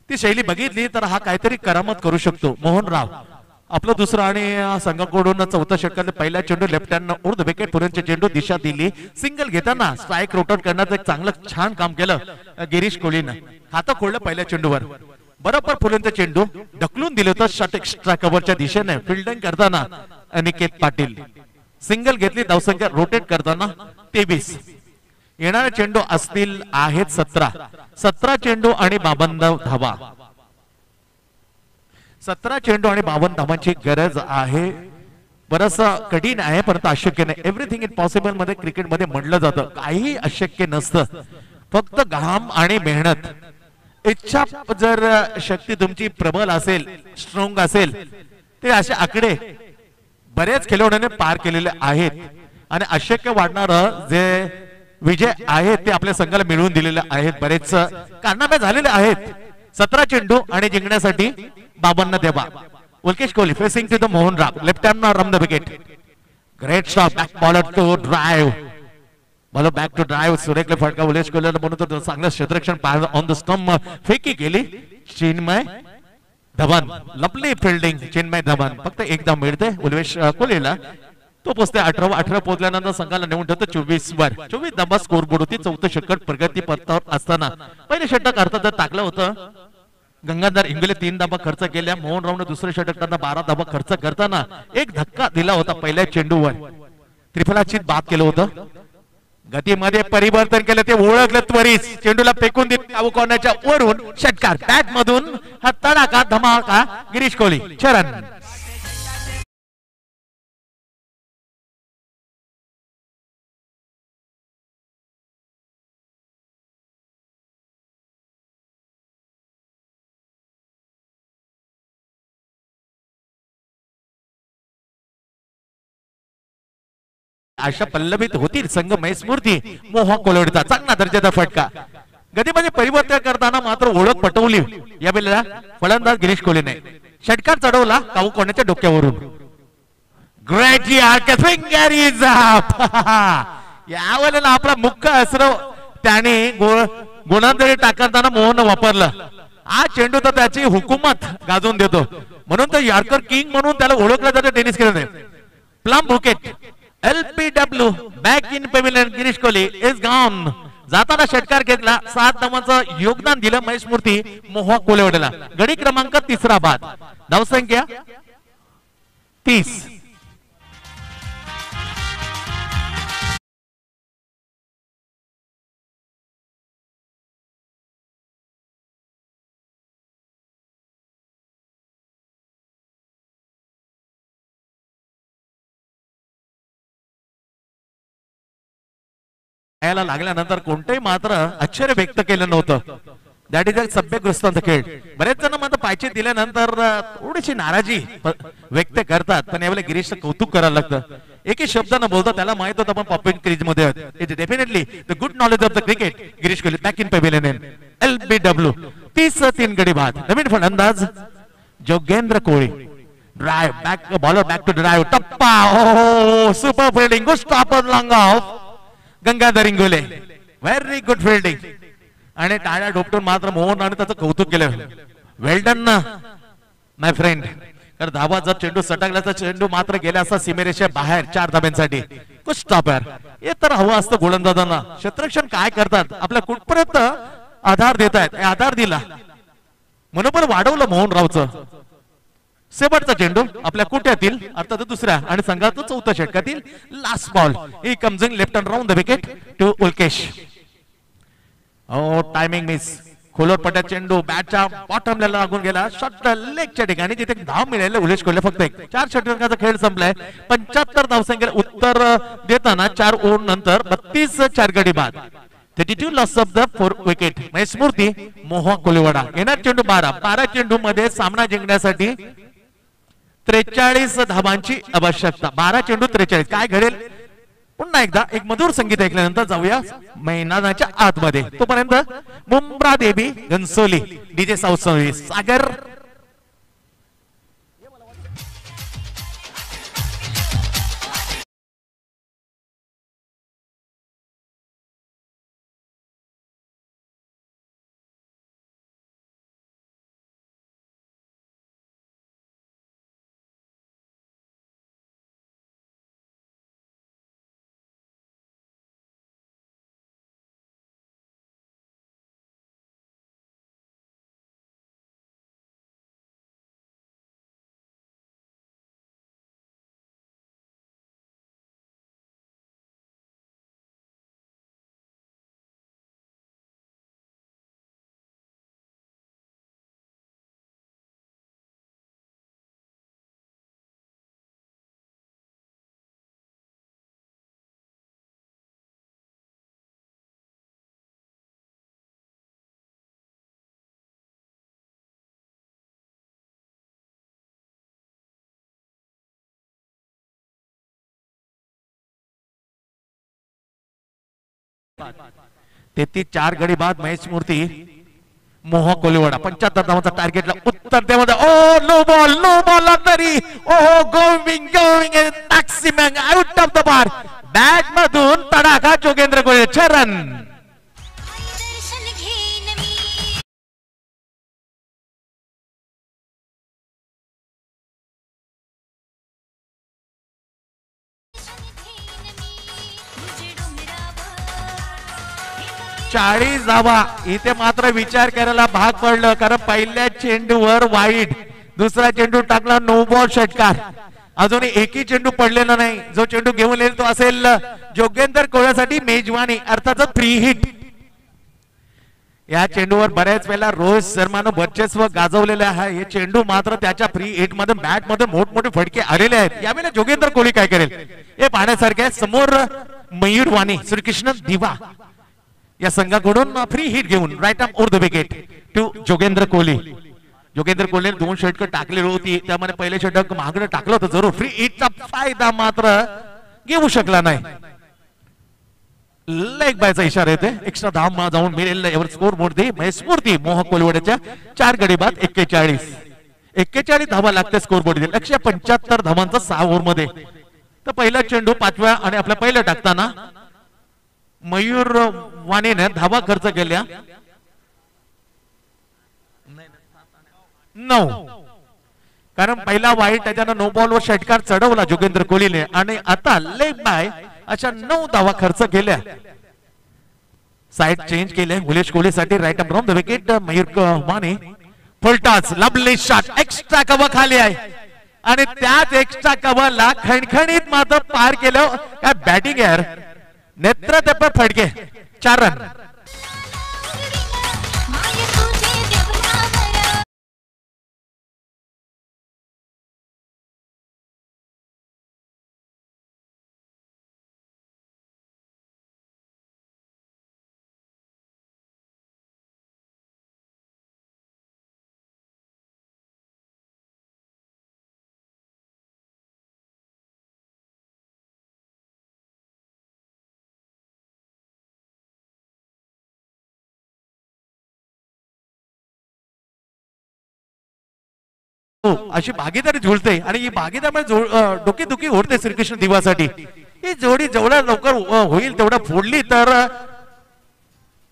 ती शैली बघितली तर हा काहीतरी करामत करू शकतो. मोहन राव आपलं दुसरं आणि संघाकडून चौथा षटकातले पहिला चेंडू लेफ्ट हँड उर्ध विकेट पर्यंत चेंडू दिशा दिली. सिंगल घेताना स्ट्राईक रोटेट करण्याचं एक चांगलं छान काम केलं गिरीश कोहलीनं. हात खोललं पहिल्या चेंडूवर, बरोबर पर्यंत चेंडू ढकलून दिलं होतं शॉट एक्स्ट्रा कव्हरच्या दिशेने. फिल्डिंग करताना अनिकेत पाटील सिंगल घेतली. धावसंख्या रोटेट करताना 23. येणारे चेंडू असतील आहेत 17 चेंडू आणि 52 धावा. 17 चेंडू आणि 52 धावांची गरज आहे. बरंच कठीण आहे परंतु अशक्य नाही. एव्हरीथिंग इज पॉसिबल मध्ये क्रिकेटमध्ये म्हटलं जातं, काही अशक्य नसतं, फक्त घाम आणि मेहनत. इच्छा जर शक्ती तुमची प्रबल असेल, स्ट्रॉंग असेल, ते असे आकडे बरेच खेळाडूंनी पार केलेले आहेत. आणि अशक्य वाढणार जे विजय आहेत ते आपल्या संघाला मिळवून दिलेले आहेत. बरेच कारनामे झालेले आहेत. 17 चेंडू आणि जिंकण्यासाठी 52 धावा. Ulkesh Kohli facing to the Mohan Rao, left hand round the wicket. Great stop, back bowler to drive, bowler back to drive. सुरेखले फटका उल्केश कोहली म्हणून तो चांगलं क्षेत्ररक्षण ऑन द स्टंप फेकी केली. Chinmay Dhawan, lovely fielding Chinmay Dhawan. फक्त एकदा मिळते उल्केश कोहलीला. तो पोचते 18 पोहोचल्यानंतर संघाला नेऊन ठेवतो 24 वर. 24 धाबा स्कोर बोर्ड होती. चौथं षटक प्रगती पथावर असताना पहिले षटक अर्थात टाकलं होतं गंगाधर इंगळे. 3 धाबा खर्च केल्या. मोहन रावने दुसरे षटक 12 धाबा खर्च करताना एक धक्का दिला होता पहिल्या चेंडूवर. त्रिफलाचीत बाद केलं होतं. गतीमध्ये परिवर्तन केलं, ते ओळखलं त्वरित. चेंडूला फेकून दिलं काबू करण्याच्या वरून षटकार. बॅट मधून हा तडाखा धमाका गिरीश कोहली. चरण आशा पल्लवित होतील संघ मैस्मूर्ती मोहा कोलवडीचा. चांगला दर्जाचा फटका. गतीमध्ये परिवर्तन करताना मात्र ओळख पटवली यावेळेला फलंदाज गिरीश कोहलीने. षटकार चढवला काबू करण्याच्या डोक्यावरून. Great finger is up. यावेळेला आपला मुख्य अस्त्र त्याने गोलंदाजी टाकताना मोहन वापरलं. हा चेंडू तर त्याची हुकूमत गाजवून देतो, म्हणून तर यॉर्कर किंग म्हणून त्याला ओळखलं जातं टेनिस खेळाडू. प्लम बुकेट LPW back in pavilion. Girish Kohli is gone. जाताना षटकार घेतला. 7 धावांचं योगदान दिलं महेशमूर्ती मोहा कोलवडेला. गडी क्रमांक 3 बाद. धावसंख्या 30. याला लागल्यानंतर कोणतेही मात्र आश्चर्य व्यक्त केलं नव्हतं. दॅट इज अ सभ्यग्रस्त खेळ. बरेच जण मात्र पायचे दिल्यानंतर थोडीशी नाराजी व्यक्त करतात, पण यावेळेला गिरीशचं कौतुक करायला लागतं. एकही शब्द न बोलता त्याला माहित होतं आपण पॉपिंग क्रीज मध्ये आहोत. It definitely the good knowledge of the cricket. Girish Kohli back in pavilion. LBW 30 गडी बाद. नवीन फलंदाज Jogendra Kohli. Drive back, bowler back to drive. टप्पा. Oh super fielding. Good stop long off Gangadhar Ingole. Very good fielding. आणि टाळ्या डोपटून मात्र मोहन आणि त्याचं कौतुक केलं. वेल डन ना माय फ्रेंड. कारण धावा जर चेंडू सटकला तर चेंडू मात्र गेला असता सीमेरेषा बाहेर 4 धाब्यांसाठी. Good stopper. हे तर हवं असतं गोलंदाजांना. क्षेत्ररक्षण काय करतात, आपल्या कुठपर्यंत आधार देत आहेत, आधार दिला. मनोबल वाढवलं मोहन रावचं. शेवटचा चेंडू आपल्या कुट्यातील अर्थात दुसऱ्या आणि संघाचं चौथ्या षटकातील last ball. He comes in left hand round the wicket to Ulkesh. Timing miss. खोलवर पट्या चेंडू बॅटच्या बॉटमला लागून गेला. शॉर्ट लेगच्या ठिकाणी जिथे धाव मिळाले उल्केश कोहली. फक्त 4 षटकांचा खेळ संपलाय. 75 धावसंख्येला उत्तर देताना 4 ओव्हर नंतर 32 गडी बाद. 32 लॉस ऑफ द 4 विकेट. महेशमूर्ती मोहा कोलीवाडा. येणार चेंडू 12 चेंडू मध्ये सामना जिंकण्यासाठी 43 धावांची आवश्यकता. 12 चेंडू 43. काय घडेल पुन्हा एकदा एक मधुर संगीत ऐकल्यानंतर जाऊया मैदानाच्या आतमध्ये. तोपर्यंत मुंब्रा देवी घनसोली DJ साऊथ सर्व्हिस सागर तेहतीस 4 गडी बाद महेश मूर्ती मोह कोलिवाडा 75 धावांचा टार्गेटला उत्तर देमध्ये ओ नो बॉल तरी oh going maximum out of the bar bat मधून तडाखा जोगेंद्र कोळी 6 रन. चाळीस धावा इथे मात्र विचार करायला भाग पडलं कारण पहिल्या चेंडूवर वाईट, दुसरा चेंडू टाकला नो बॉल षटकार. अजूनही एकही चेंडू पडलेला नाही. जो चेंडू घेऊन येईल तो असेल जोगेंद्र कोळ्यासाठी मेजवानी अर्थातच फ्री हिट. या चेंडूवर बऱ्याच वेळेला रोहित शर्मानं वर्चस्व गाजवलेले आहे. हे चेंडू मात्र त्याच्या फ्री हिट मध्ये बॅट मध्ये मोठमोठे फटके आलेले आहेत. यावेळेला जोगेंद्र कोहली काय करेल हे पाहण्यासारखे आहे. समोर मयूर वाणी श्रीकृष्ण दिवा या संघाकडून फ्री हिट घेऊन right arm over the wicket to Jogendra Kohli. Jogendra Kohli 2 षटक टाकलेली होती त्यामध्ये पहिले षटक मागणं टाकलं होतं जरूर. फ्री हिटचा फायदा मात्र घेऊ शकला नाही. लेग बायचा इशारा येते. एक्स्ट्रा धाव जाऊन मिळेल एवर स्कोर मोडते महेश मूर्ती मोह कोलिवाड्याच्या 4 गडी बाद 41 धावा लागते स्कोर बोर्ड. 175 धावांचा 6 ओव्हर मध्ये. तर पहिला चेंडू 5व्या आणि आपल्या पहिलं टाकताना मयूर वाणीने धावा खर्च केल्या 9. कारण पहिला वाईट त्याच्यानं नो बॉलवर षटकार चढवला जोगेंद्र कोहलीने आणि आता लेग बाय अशा 9 धावा खर्च केल्या. साइड चेंज केले मुलेश कोहलीसाठी right up the wicket Mayur Wani full toss lovely shot extra cover खाली आहे आणि त्याच एक्स्ट्रा कव्हरला खणखणीत मात्र पार केलं. काय बॅटिंग यार नेत्र फटके 4 रन. अशी भागीदारी जुळते आणि ही भागीदारी डोकेदुखी होते श्रीकृष्ण दिवासाठी. ही जोडी जेवढ्या लवकर होईल तेवढा फोडली तर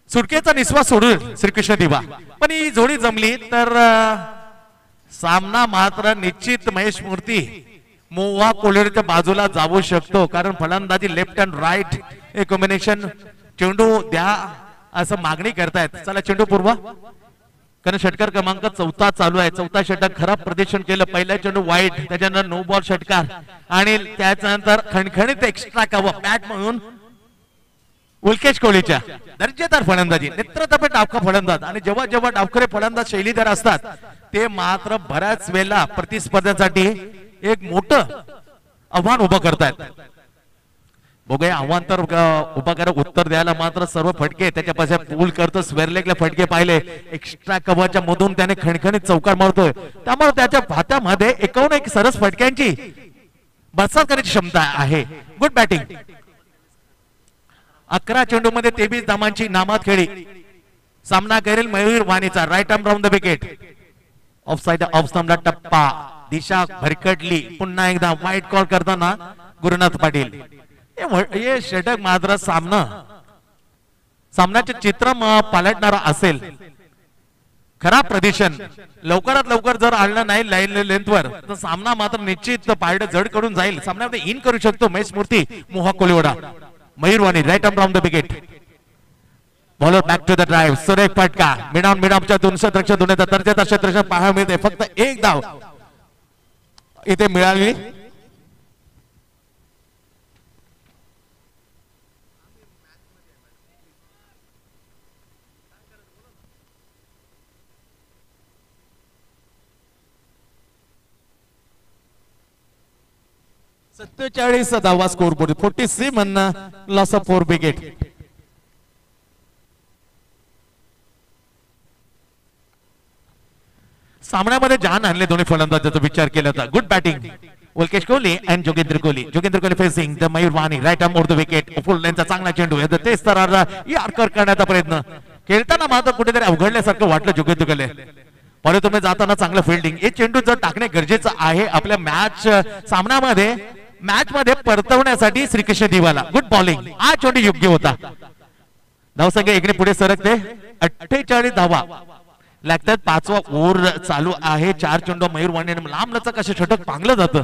सुटकेचा निस्वास सोडून श्रीकृष्ण दिवा. पण ही जोडी जमली तर सामना मात्र निश्चित महेश मूर्ती मोहा कोल्हेच्या बाजूला जाऊ शकतो. कारण फलंदाजी लेफ्ट अँड राईट हे कॉम्बिनेशन चेंडू द्या असं मागणी करतायत. चला चेंडू पूर्व कारण षटकार क्रमांक 4 चालू आहे. 4था षटक खराब प्रदर्शन केलं. पहिला चेंडू वाईट त्याच्यानंतर नो बॉल षटकार आणि त्याच्यानंतर खणखणीत एक्स्ट्रा कव्हर बॅट म्हणून उल्केश कोहलीच्या दर्जेदार फलंदाजी नेत्रतपे डावखा फलंदाज. आणि जेव्हा जेव्हा डावखरे फलंदाज शैलीदार असतात ते मात्र बऱ्याच वेळेला प्रतिस्पर्ध्यासाठी एक मोठं आव्हान उभं करतात. बघूया आव्हान तर उभा करा उत्तर द्यायला मात्र सर्व फटके त्याच्यापासून पूल करतो. स्वेअरलेगला फटके पाहिले एक्स्ट्रा कव्हरच्या मधून त्याने खणखणीत चौकार मारतोय. त्यामुळे त्याच्या हातामध्ये 51 सरस फटक्यांची बरसात करण्याची क्षमता आहे. Good batting. 11 चेंडू मध्ये 23 धावांची नामात खेळी. सामना करेल मयूर वाणीचा right arm round the wicket. Off side off स्टंपला टप्पा दिशा भरकटली. पुन्हा एकदा वाईट कॉल करताना गुरुनाथ पाटील. हे षटक मात्र सामन्याचे चित्र पालटणारा असेल. खराब प्रदर्शन लवकरात लवकर जर आलं नाही लाईन लेंथवर तर सामना मात्र निश्चित पारडं जड कडून जाईल. सामन्यामध्ये इन करू शकतो Mahesh Murthy Moha Koliwada. Mayur Wani right arm round the wicket. Bowler back to the drive. सुरेख फटका मिडाऊन मिडाऊनच्या 200 दर्जेदार क्षेत्ररक्षण पाहायला मिळते. फक्त एक धाव इथे मिळाली. सत्तेचाळीस धावा स्कोर बोर्ड 46 म्हणणं लॉस ऑफ 4 विकेट. सामन्यामध्ये जान आणले दोन्ही फलंदाजांचा विचार केला होता. Good batting Ulkesh Kohli and Jogendra Kohli facing the Mayur Wani right arm over the wicket full लेनचा चांगला चेंडू तेच तर यार्कर करण्याचा प्रयत्न खेळताना मात्र कुठेतरी अवघडल्यासारखं वाटलं जोगेंद्र कोहली परंतु तुम्ही जाताना चांगलं फिल्डिंग हे चेंडू जर टाकणे गरजेचं आहे आपल्या सामन्यामध्ये मॅच मध्ये परतवण्यासाठी श्रीकृष्ण दिवाला गुड बॉलिंग हा चेंडू योग्य होता धावसंख्या एकने पुढे सरकते 48 धावा लागतात 5वा ओव्हर चालू आहे 4 चेंडू मयूर वाणी लांब लचक असे षटक पांगलं जातं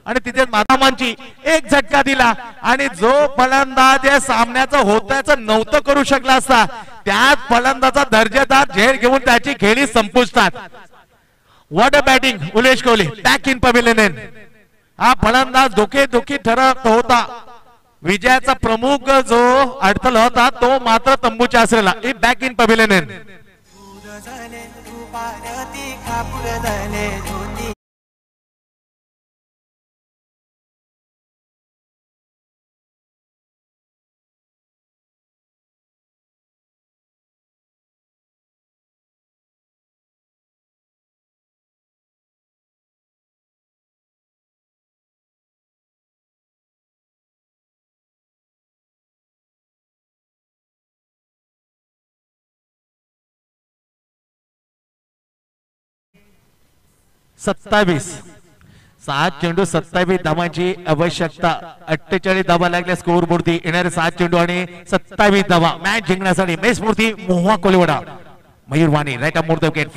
आणि तिथे मातामांची एक झटका दिला आणि जो फलंदाज या सामन्याचं होत्याचं नव्हतं करू शकला असता त्याच फलंदाजा दर्जेदार झेल घेऊन त्याची खेळी संपुष्टात what a batting Ulkesh Kohli back in pavilion हा फलंदाज धोकी ठरत होता विजयाचा प्रमुख जो अडथळा होता तो मात्र तंबूच्या असलेला बॅक इन पवेलियन सत्तावीस 7 चेंडू 27 धावांची आवश्यकता 48 धावा लागल्या स्कोर बोर्डती येणारे 7 चेंडू आणि 27 धावा मॅच जिंकण्यासाठी मेस्फूर्ती Moha Koliwada Mayur Wani right arm over wicket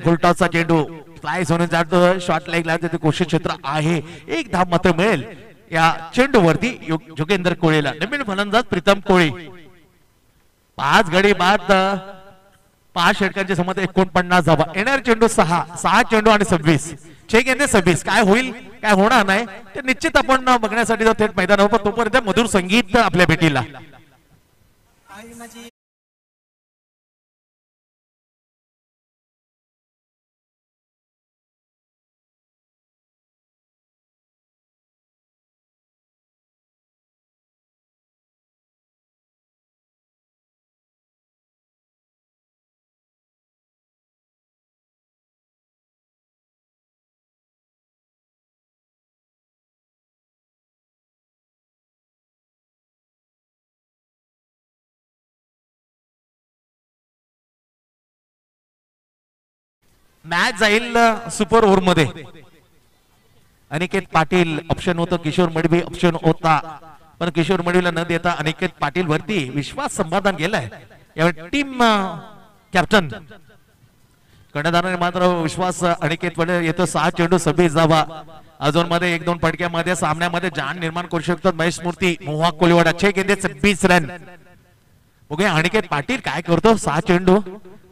full टॉसचा चेंडू स्लाइस होऊन जातो शॉर्ट लेग लागते ते कोशिश क्षेत्र आहे एक धाव मात्र मिळेल या चेंडूवरती जोगेंद्र कोळीला नवीन फलंदाज प्रीतम कोळी 5 गडी बाद 5 षटकांच्या समोर 49 धावा येणार चेंडू 6 चेंडू आणि 26 6 गेंदे 26 काय होईल काय होणार नाही ते निश्चित आपण बघण्यासाठी थेट मैदानावर तोपर्यंत मधुर संगीत आपल्या भेटीला मॅच जाईल सुपर ओव्हर मध्ये अनिकेत पाटील ऑप्शन होतं किशोर मडवी ऑप्शन होता पण किशोर मडवीला न देता अनिकेत पाटील वरती विश्वास समाधान गेलाय यावेळी टीम कॅप्टन कर्णधाराने मात्र विश्वास अनिकेत वर येतो 6 चेंडू 26 धावा अजून मध्ये 1-2 फटक्यामध्ये सामन्यामध्ये जाण निर्माण करू शकतात महेश मूर्ती मोहा कोलिवाडा 6 गेंदे 26 रन बघूया अनिकेत पाटील काय करतो 6 चेंडू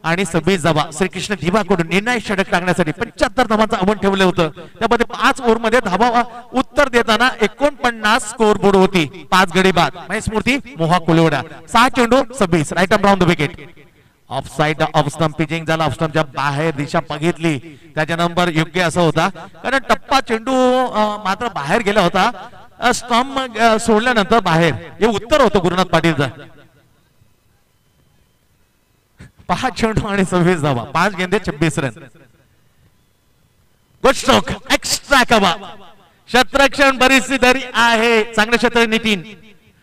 आणि 26 धावा श्रीकृष्ण दिवाकडून निर्णायक षटक टाकण्यासाठी 75 धावांचं आव्हान ठेवलं होतं त्यामध्ये 5 ओव्हर मध्ये धावा उत्तर देताना 49 स्कोर बोर्ड होती 5 गडी बाद महेश मूर्ती मोहा कोलिवाडा 6 चेंडू 26 right arm round the wicket off side off stump pitching झाला ऑफ स्टंपच्या बाहेर दिशा बघितली त्याचा नंबर योग्य असा होता कारण टप्पा चेंडू मात्र बाहेर गेला होता स्टंप सोडल्यानंतर बाहेर हे उत्तर होतं गुरुनाथ पाटीलचं 5 चेंडू आणि 26 धावा 5 गेंदे 26 run good stroke extra cover क्षेत्ररक्षण बरीचशी दरी आहे चांगले क्षेत्र नितीन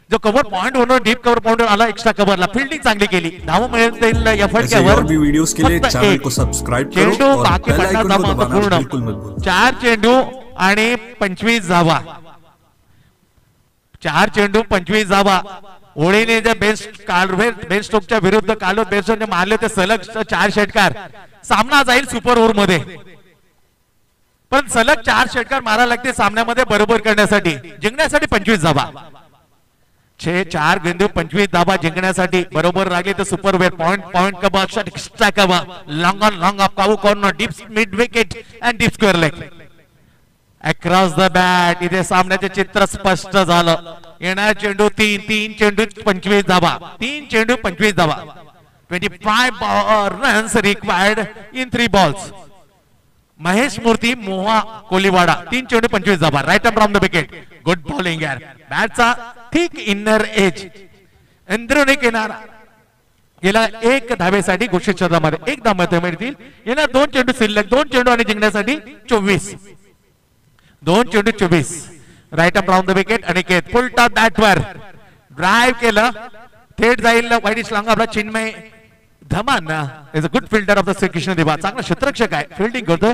जो कव्हर पॉइंट होणार डीप कव्हर पॉइंट आला एक्स्ट्रा कव्हरला फील्डिंग चांगली केली धाव मिळेल या फटक्यावर वीडियोस के लिए चैनल को सब्सक्राइब करो और बाकी बेल आइकन को दबाना बिल्कुल मत भूलना 4 चेंडू आणि 25 धावा 4 चेंडू 25 धावा ओळीने जे बेन स्टोकच्या विरुद्ध कालो बेन्स्टोकने मारले ते सलग 4 षटकार सामना जाईल सुपर ओव्हर मध्ये पण सलग 4 षटकार मारायला लागते सामन्यामध्ये बरोबर करण्यासाठी जिंकण्यासाठी 25 धावा 4 गेंदे 25 धावा जिंकण्यासाठी बरोबर लागले तर super over point cover shot extra cover long on long of cow corner deep mid wicket and deep square leg across the bat इथे सामन्याचे चित्र स्पष्ट झालं येणार चेंडू 3 चेंडू 25 धावा 3 चेंडू 25 धावा 25 runs required in 3 balls Mahesh Murthy Moha Koliwada 3 चेंडू 25 धावा right arm round the wicket good bowling यार बॅटचा थिक इनर एज अंदरुनी किनारा गेला 1 धावेसाठी घोषित क्षेत्रामध्ये 1 धाव मिळतील येणार 2 चेंडू शिल्लक 2 चेंडू आणि जिंकण्यासाठी 24 2 चेंडू 24. Right up round the wicket. Aniket full toss बॅटवर ड्राईव्ह केलं, थेट जाईल वाईट लांग. आपला Chinmay Dhaman is a good fielder of the Shrikrishna Diva. चांगला क्षेत्ररक्षक आहे, फिल्डिंग करतोय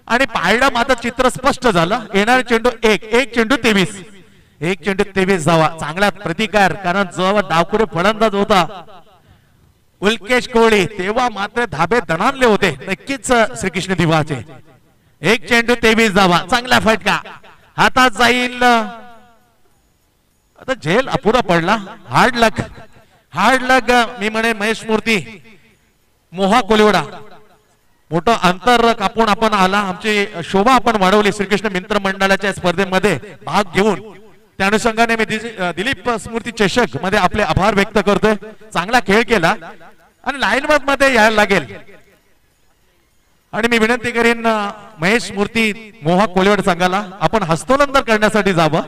आणि पाहिलं मात्र चित्र स्पष्ट झालं. येणारे चेंडू 1 चेंडू 23. 1 चेंडू 23 धावा. चांगला प्रतिकार, कारण जेव्हा डावकुडे फलंदाज होता उल्केश कोहली तेव्हा मात्र धाबे दणाणले होते नक्कीच श्रीकृष्ण दिवाचे. 1 चेंडू 23 धावा. चांगला फटका हातात जाईल. आता झेल अपुरा पडला. हार्ड लक मी म्हणे महेश मूर्ती मोहा कोलिवडा. मोठं अंतर कापून आपण आला, आमची शोभा आपण वाढवली श्रीकृष्ण मित्र मंडळाच्या स्पर्धेमध्ये भाग घेऊन. त्या अनुषंगाने मी दिलीप स्मृती चषक मध्ये आपले आभार व्यक्त करतोय. चांगला खेळ केला आणि लाईन मध्ये यायला लागेल. आणि मी विनंती करीन महेश मूर्ती मोहा कोलिवड संघाला आपण हस्तांतर करण्यासाठी जावं.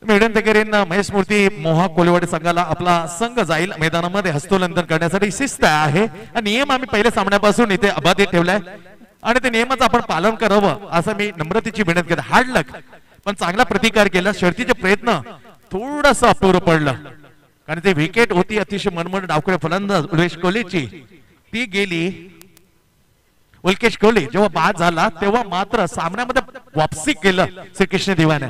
विनंती करीन महेश मूर्ती मोहा कोलिवड संघाला आपला संघ जाईल मैदानामध्ये हस्तोल्लंघन करण्यासाठी. शिस्त आहे, नियम आम्ही पहिल्या सामन्यापासून इथे अबाधित ठेवलाय आणि ते नियमाचं आपण पालन करावं असं मी नम्रतेची विनंती करतो. हार्ड लक पण चांगला प्रतिकार केला. शर्तीचे प्रयत्न थोडस अपुरं पडलं, कारण ते विकेट होती अतिशय मनमोहक डावखुळे फलंदाज उल्केश कोहलीची, ती गेली. उल्केश कोहली जेव्हा बाद झाला तेव्हा मात्र सामन्यामध्ये वापसी केलं श्रीकृष्ण दिवाने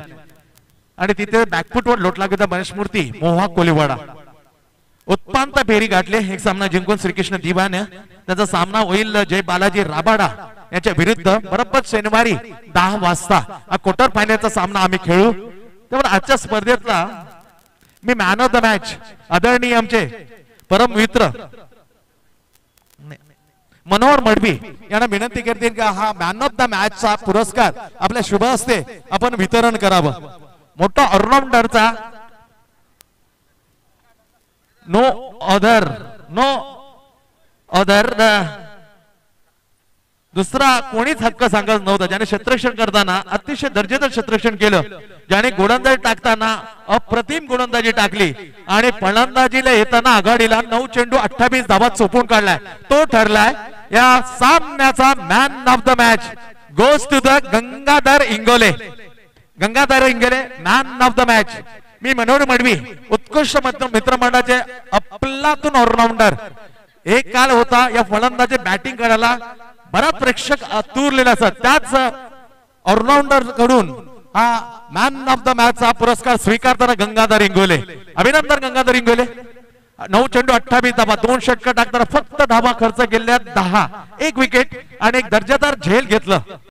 आणि तिथे बॅकफुटवर लोटला गेला महेश मूर्ती मोहा कोलिवाडा. उत्पांत फेरी गाठले. एक सामना जिंकून श्रीकृष्ण दिवाने त्याचा सामना होईल जय बालाजी राबाडा यांच्या विरुद्ध बरोबर शनिवारी 10 वाजता. हा क्वार्टर फायनलचा सामना आम्ही खेळू. तेव्हा आजच्या स्पर्धेतला मी मॅन ऑफ द मॅच आदरणीय आमचे परम मित्र मनोहर मडवी यांना विनंती करते की हा मॅन ऑफ द मॅच चा पुरस्कार आपल्या शुभ हस्ते आपण वितरण करावं. मोठा ऑलराऊंडरचा नो अदर दुसरा कोणीच हक्क सांगत नव्हता, ज्याने क्षेत्ररक्षण करताना अतिशय दर्जेदार क्षेत्ररक्षण केलं, ज्याने गोलंदाजी टाकताना अप्रतिम गोलंदाजी टाकली आणि फलंदाजीला येताना आघाडीला 9 चेंडू 28 धावा चोपून काढलाय. तो ठरलाय या सामन्याचा man of the match goes to the Gangadhar Ingole. Man of the match. मी मनोहर मडवी उत्कृष्ट मित्रमंडळाचे अफलातून ऑलराऊंडर. एक काल होता या फलंदाजी बॅटिंग करायला बराच प्रेक्षक आतुरलेला असतात, त्याच ऑलराऊंडर कडून हा मॅन ऑफ द मॅच चा पुरस्कार स्वीकारताना गंगाधर इंगोले. अभिनंदन गंगाधर इंगोले. 9 चेंडू 28 धावा, 2 षटकर टाकताना फक्त धावा खर्च केल्या 10, 1 विकेट आणि एक दर्जेदार झेल घेतलं.